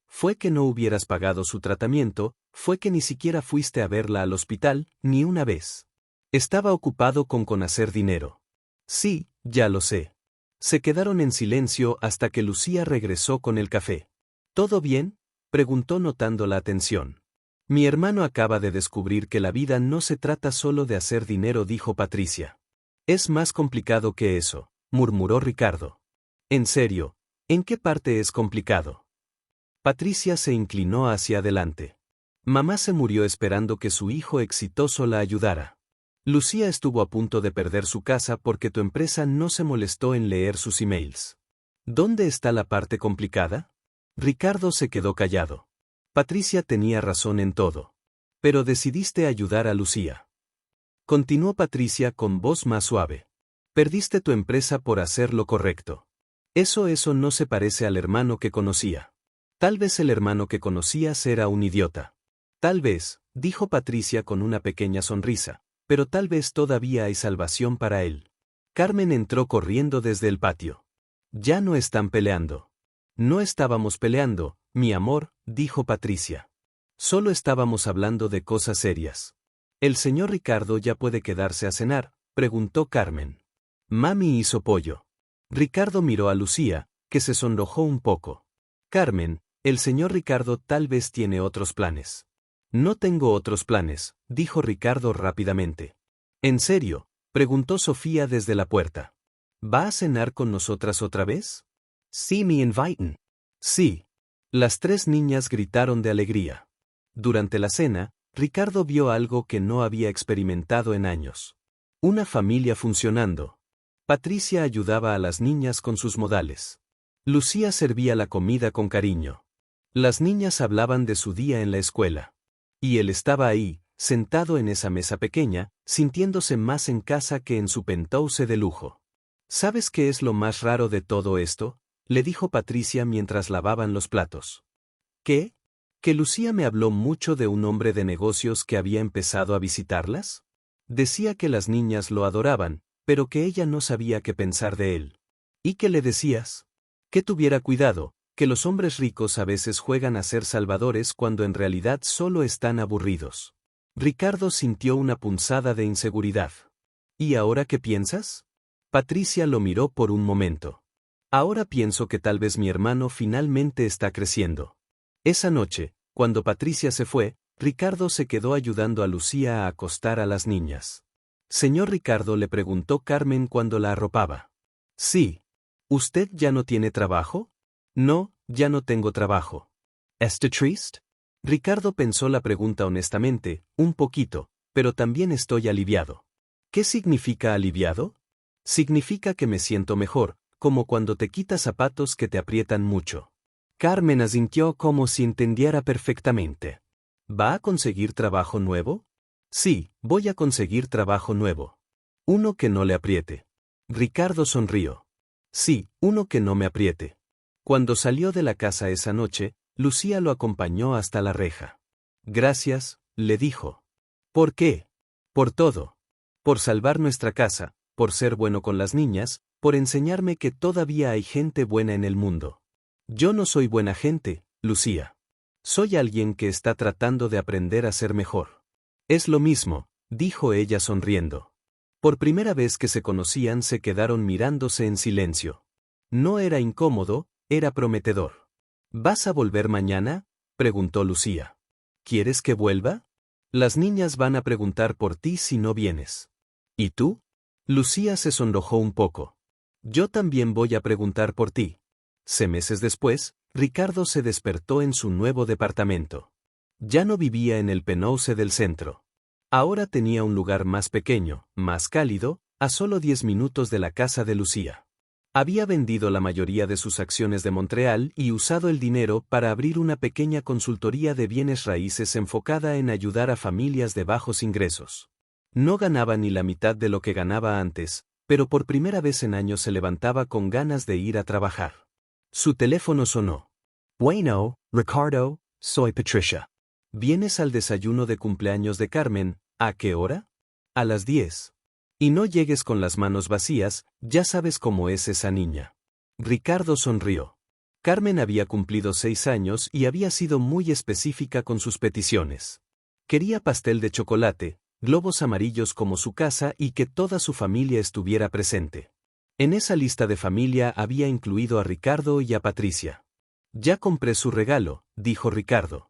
Fue que no hubieras pagado su tratamiento, fue que ni siquiera fuiste a verla al hospital, ni una vez. Estaba ocupado con hacer dinero. Sí, ya lo sé. Se quedaron en silencio hasta que Lucía regresó con el café. ¿Todo bien?, preguntó notando la atención. Mi hermano acaba de descubrir que la vida no se trata solo de hacer dinero, dijo Patricia. Es más complicado que eso, murmuró Ricardo. En serio, ¿en qué parte es complicado? Patricia se inclinó hacia adelante. Mamá se murió esperando que su hijo exitoso la ayudara. Lucía estuvo a punto de perder su casa porque tu empresa no se molestó en leer sus emails. ¿Dónde está la parte complicada? Ricardo se quedó callado. Patricia tenía razón en todo. Pero decidiste ayudar a Lucía. Continuó Patricia con voz más suave. Perdiste tu empresa por hacer lo correcto. Eso no se parece al hermano que conocía. Tal vez el hermano que conocías era un idiota. Tal vez, dijo Patricia con una pequeña sonrisa, pero tal vez todavía hay salvación para él. Carmen entró corriendo desde el patio. Ya no están peleando. No estábamos peleando, mi amor, dijo Patricia. Solo estábamos hablando de cosas serias. ¿El señor Ricardo ya puede quedarse a cenar?, preguntó Carmen. Mami hizo pollo. Ricardo miró a Lucía, que se sonrojó un poco. Carmen, el señor Ricardo tal vez tiene otros planes. No tengo otros planes, dijo Ricardo rápidamente. ¿En serio?, preguntó Sofía desde la puerta. ¿Va a cenar con nosotras otra vez? Sí, me inviten. Sí. Las tres niñas gritaron de alegría. Durante la cena, Ricardo vio algo que no había experimentado en años. Una familia funcionando. Patricia ayudaba a las niñas con sus modales. Lucía servía la comida con cariño. Las niñas hablaban de su día en la escuela. Y él estaba ahí, sentado en esa mesa pequeña, sintiéndose más en casa que en su penthouse de lujo. ¿Sabes qué es lo más raro de todo esto?, le dijo Patricia mientras lavaban los platos. ¿Qué? ¿Que Lucía me habló mucho de un hombre de negocios que había empezado a visitarlas? Decía que las niñas lo adoraban, pero que ella no sabía qué pensar de él. ¿Y qué le decías? Que tuviera cuidado, que los hombres ricos a veces juegan a ser salvadores cuando en realidad solo están aburridos. Ricardo sintió una punzada de inseguridad. ¿Y ahora qué piensas? Patricia lo miró por un momento. Ahora pienso que tal vez mi hermano finalmente está creciendo. Esa noche, cuando Patricia se fue, Ricardo se quedó ayudando a Lucía a acostar a las niñas. Señor Ricardo, le preguntó Carmen cuando la arropaba. Sí. ¿Usted ya no tiene trabajo? No, ya no tengo trabajo. ¿Está triste? Ricardo pensó la pregunta honestamente, un poquito, pero también estoy aliviado. ¿Qué significa aliviado? Significa que me siento mejor, como cuando te quitas zapatos que te aprietan mucho. Carmen asintió como si entendiera perfectamente. ¿Va a conseguir trabajo nuevo? Sí, voy a conseguir trabajo nuevo. Uno que no le apriete. Ricardo sonrió. Sí, uno que no me apriete. Cuando salió de la casa esa noche, Lucía lo acompañó hasta la reja. Gracias, le dijo. ¿Por qué? Por todo. Por salvar nuestra casa, por ser bueno con las niñas, por enseñarme que todavía hay gente buena en el mundo. Yo no soy buena gente, Lucía. Soy alguien que está tratando de aprender a ser mejor. Es lo mismo, dijo ella sonriendo. Por primera vez que se conocían se quedaron mirándose en silencio. No era incómodo, era prometedor. ¿Vas a volver mañana?, preguntó Lucía. ¿Quieres que vuelva? Las niñas van a preguntar por ti si no vienes. ¿Y tú? Lucía se sonrojó un poco. Yo también voy a preguntar por ti. Meses después, Ricardo se despertó en su nuevo departamento. Ya no vivía en el penthouse del centro. Ahora tenía un lugar más pequeño, más cálido, a solo 10 minutos de la casa de Lucía. Había vendido la mayoría de sus acciones de Montreal y usado el dinero para abrir una pequeña consultoría de bienes raíces enfocada en ayudar a familias de bajos ingresos. No ganaba ni la mitad de lo que ganaba antes, pero por primera vez en años se levantaba con ganas de ir a trabajar. Su teléfono sonó. Bueno, Ricardo, soy Patricia. ¿Vienes al desayuno de cumpleaños de Carmen? ¿A qué hora? A las 10. Y no llegues con las manos vacías, ya sabes cómo es esa niña. Ricardo sonrió. Carmen había cumplido 6 años y había sido muy específica con sus peticiones. Quería pastel de chocolate, globos amarillos como su casa y que toda su familia estuviera presente. En esa lista de familia había incluido a Ricardo y a Patricia. Ya compré su regalo, dijo Ricardo.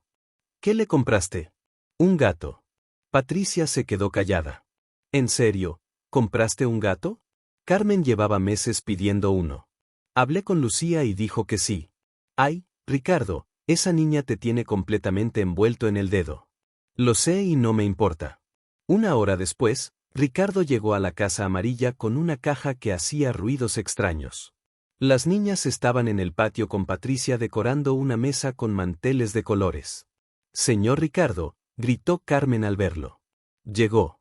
¿Qué le compraste? Un gato. Patricia se quedó callada. ¿En serio? ¿Compraste un gato? Carmen llevaba meses pidiendo uno. Hablé con Lucía y dijo que sí. Ay, Ricardo, esa niña te tiene completamente envuelto en el dedo. Lo sé y no me importa. Una hora después, Ricardo llegó a la casa amarilla con una caja que hacía ruidos extraños. Las niñas estaban en el patio con Patricia decorando una mesa con manteles de colores. Señor Ricardo, gritó Carmen al verlo. Llegó.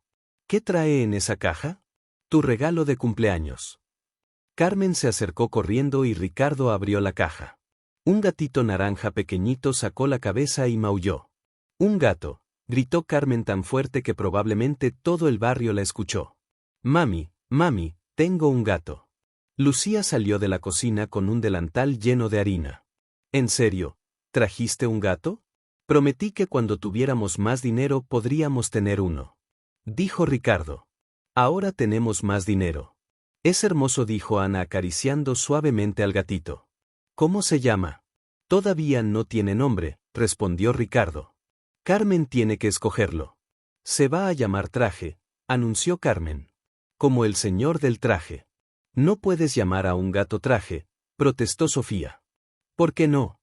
¿Qué trae en esa caja? Tu regalo de cumpleaños. Carmen se acercó corriendo y Ricardo abrió la caja. Un gatito naranja pequeñito sacó la cabeza y maulló. Un gato, gritó Carmen tan fuerte que probablemente todo el barrio la escuchó. Mami, mami, tengo un gato. Lucía salió de la cocina con un delantal lleno de harina. ¿En serio? ¿Trajiste un gato? Prometí que cuando tuviéramos más dinero podríamos tener uno. Dijo Ricardo. Ahora tenemos más dinero. Es hermoso, dijo Ana acariciando suavemente al gatito. ¿Cómo se llama? Todavía no tiene nombre, respondió Ricardo. Carmen tiene que escogerlo. Se va a llamar Traje, anunció Carmen. Como el señor del traje. No puedes llamar a un gato Traje, protestó Sofía. ¿Por qué no?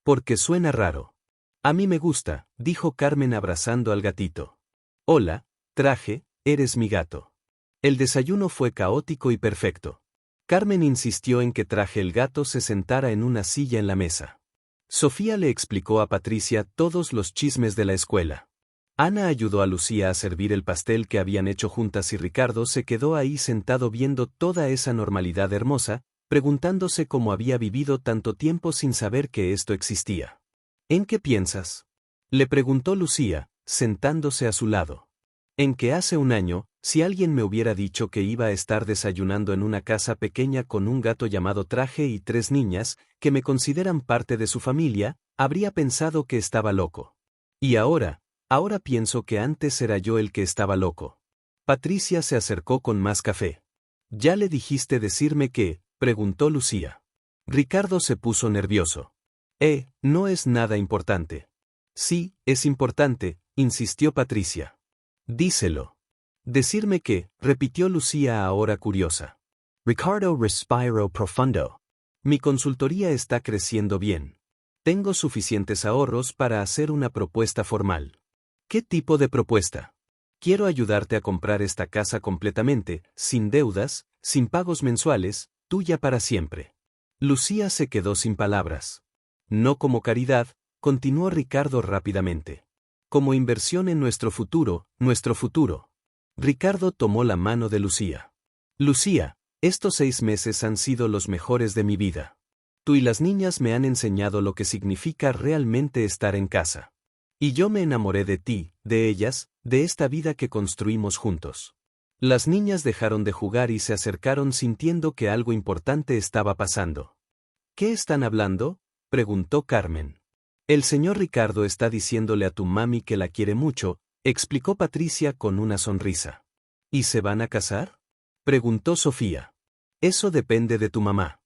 Porque suena raro. A mí me gusta, dijo Carmen abrazando al gatito. Hola, Traje, eres mi gato. El desayuno fue caótico y perfecto. Carmen insistió en que Traje el gato se sentara en una silla en la mesa. Sofía le explicó a Patricia todos los chismes de la escuela. Ana ayudó a Lucía a servir el pastel que habían hecho juntas y Ricardo se quedó ahí sentado viendo toda esa normalidad hermosa, preguntándose cómo había vivido tanto tiempo sin saber que esto existía. ¿En qué piensas? Le preguntó Lucía, sentándose a su lado. En que hace un año, si alguien me hubiera dicho que iba a estar desayunando en una casa pequeña con un gato llamado Traje y 3 niñas, que me consideran parte de su familia, habría pensado que estaba loco. Y ahora pienso que antes era yo el que estaba loco. Patricia se acercó con más café. ¿Ya le dijiste decirme qué? Preguntó Lucía. Ricardo se puso nervioso. No es nada importante. Sí, es importante, insistió Patricia. Díselo. Decirme qué, repitió Lucía ahora curiosa. Ricardo respiró profundo. Mi consultoría está creciendo bien. Tengo suficientes ahorros para hacer una propuesta formal. ¿Qué tipo de propuesta? Quiero ayudarte a comprar esta casa completamente, sin deudas, sin pagos mensuales, tuya para siempre. Lucía se quedó sin palabras. No como caridad, continuó Ricardo rápidamente. Como inversión en nuestro futuro, nuestro futuro. Ricardo tomó la mano de Lucía. Lucía, estos 6 meses han sido los mejores de mi vida. Tú y las niñas me han enseñado lo que significa realmente estar en casa. Y yo me enamoré de ti, de ellas, de esta vida que construimos juntos. Las niñas dejaron de jugar y se acercaron sintiendo que algo importante estaba pasando. ¿Qué están hablando? Preguntó Carmen. El señor Ricardo está diciéndole a tu mami que la quiere mucho, explicó Patricia con una sonrisa. ¿Y se van a casar? Preguntó Sofía. Eso depende de tu mamá.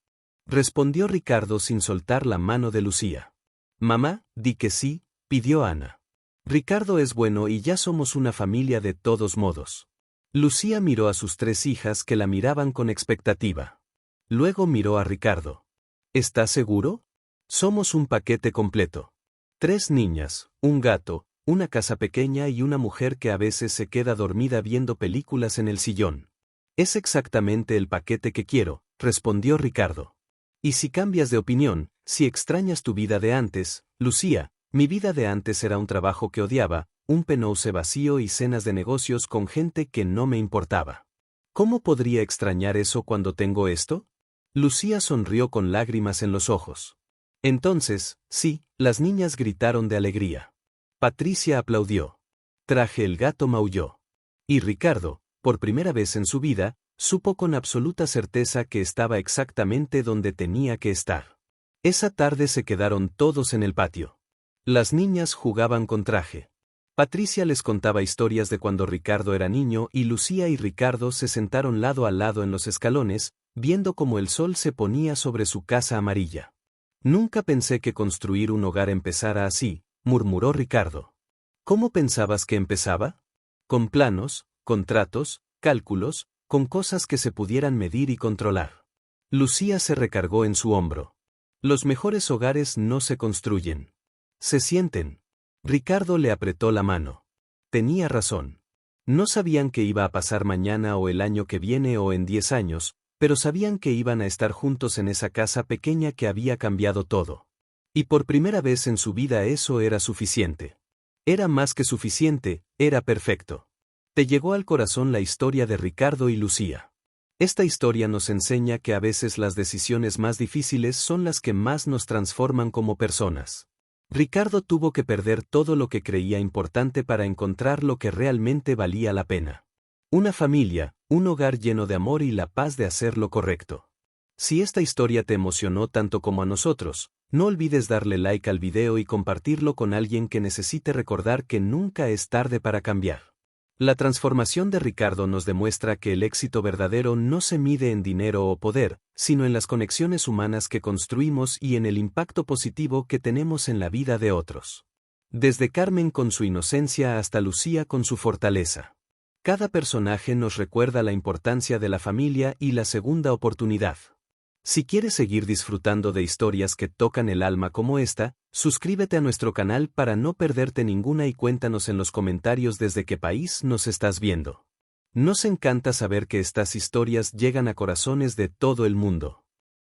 Respondió Ricardo sin soltar la mano de Lucía. Mamá, di que sí, pidió Ana. Ricardo es bueno y ya somos una familia de todos modos. Lucía miró a sus 3 hijas que la miraban con expectativa. Luego miró a Ricardo. ¿Estás seguro? Somos un paquete completo. 3 niñas, un gato, una casa pequeña y una mujer que a veces se queda dormida viendo películas en el sillón. Es exactamente el paquete que quiero, respondió Ricardo. Y si cambias de opinión, si extrañas tu vida de antes, Lucía, mi vida de antes era un trabajo que odiaba, un penose vacío y cenas de negocios con gente que no me importaba. ¿Cómo podría extrañar eso cuando tengo esto? Lucía sonrió con lágrimas en los ojos. Entonces, sí, las niñas gritaron de alegría. Patricia aplaudió. Traje el gato maulló. Y Ricardo, por primera vez en su vida, supo con absoluta certeza que estaba exactamente donde tenía que estar. Esa tarde se quedaron todos en el patio. Las niñas jugaban con Traje. Patricia les contaba historias de cuando Ricardo era niño y Lucía y Ricardo se sentaron lado a lado en los escalones, viendo cómo el sol se ponía sobre su casa amarilla. Nunca pensé que construir un hogar empezara así, murmuró Ricardo. ¿Cómo pensabas que empezaba? Con planos, contratos, cálculos, con cosas que se pudieran medir y controlar. Lucía se recargó en su hombro. Los mejores hogares no se construyen. Se sienten. Ricardo le apretó la mano. Tenía razón. No sabían qué iba a pasar mañana o el año que viene o en 10 años, pero sabían que iban a estar juntos en esa casa pequeña que había cambiado todo. Y por primera vez en su vida eso era suficiente. Era más que suficiente, era perfecto. Te llegó al corazón la historia de Ricardo y Lucía. Esta historia nos enseña que a veces las decisiones más difíciles son las que más nos transforman como personas. Ricardo tuvo que perder todo lo que creía importante para encontrar lo que realmente valía la pena. Una familia, un hogar lleno de amor y la paz de hacer lo correcto. Si esta historia te emocionó tanto como a nosotros, no olvides darle like al video y compartirlo con alguien que necesite recordar que nunca es tarde para cambiar. La transformación de Ricardo nos demuestra que el éxito verdadero no se mide en dinero o poder, sino en las conexiones humanas que construimos y en el impacto positivo que tenemos en la vida de otros. Desde Carmen con su inocencia hasta Lucía con su fortaleza. Cada personaje nos recuerda la importancia de la familia y la segunda oportunidad. Si quieres seguir disfrutando de historias que tocan el alma como esta, suscríbete a nuestro canal para no perderte ninguna y cuéntanos en los comentarios desde qué país nos estás viendo. Nos encanta saber que estas historias llegan a corazones de todo el mundo.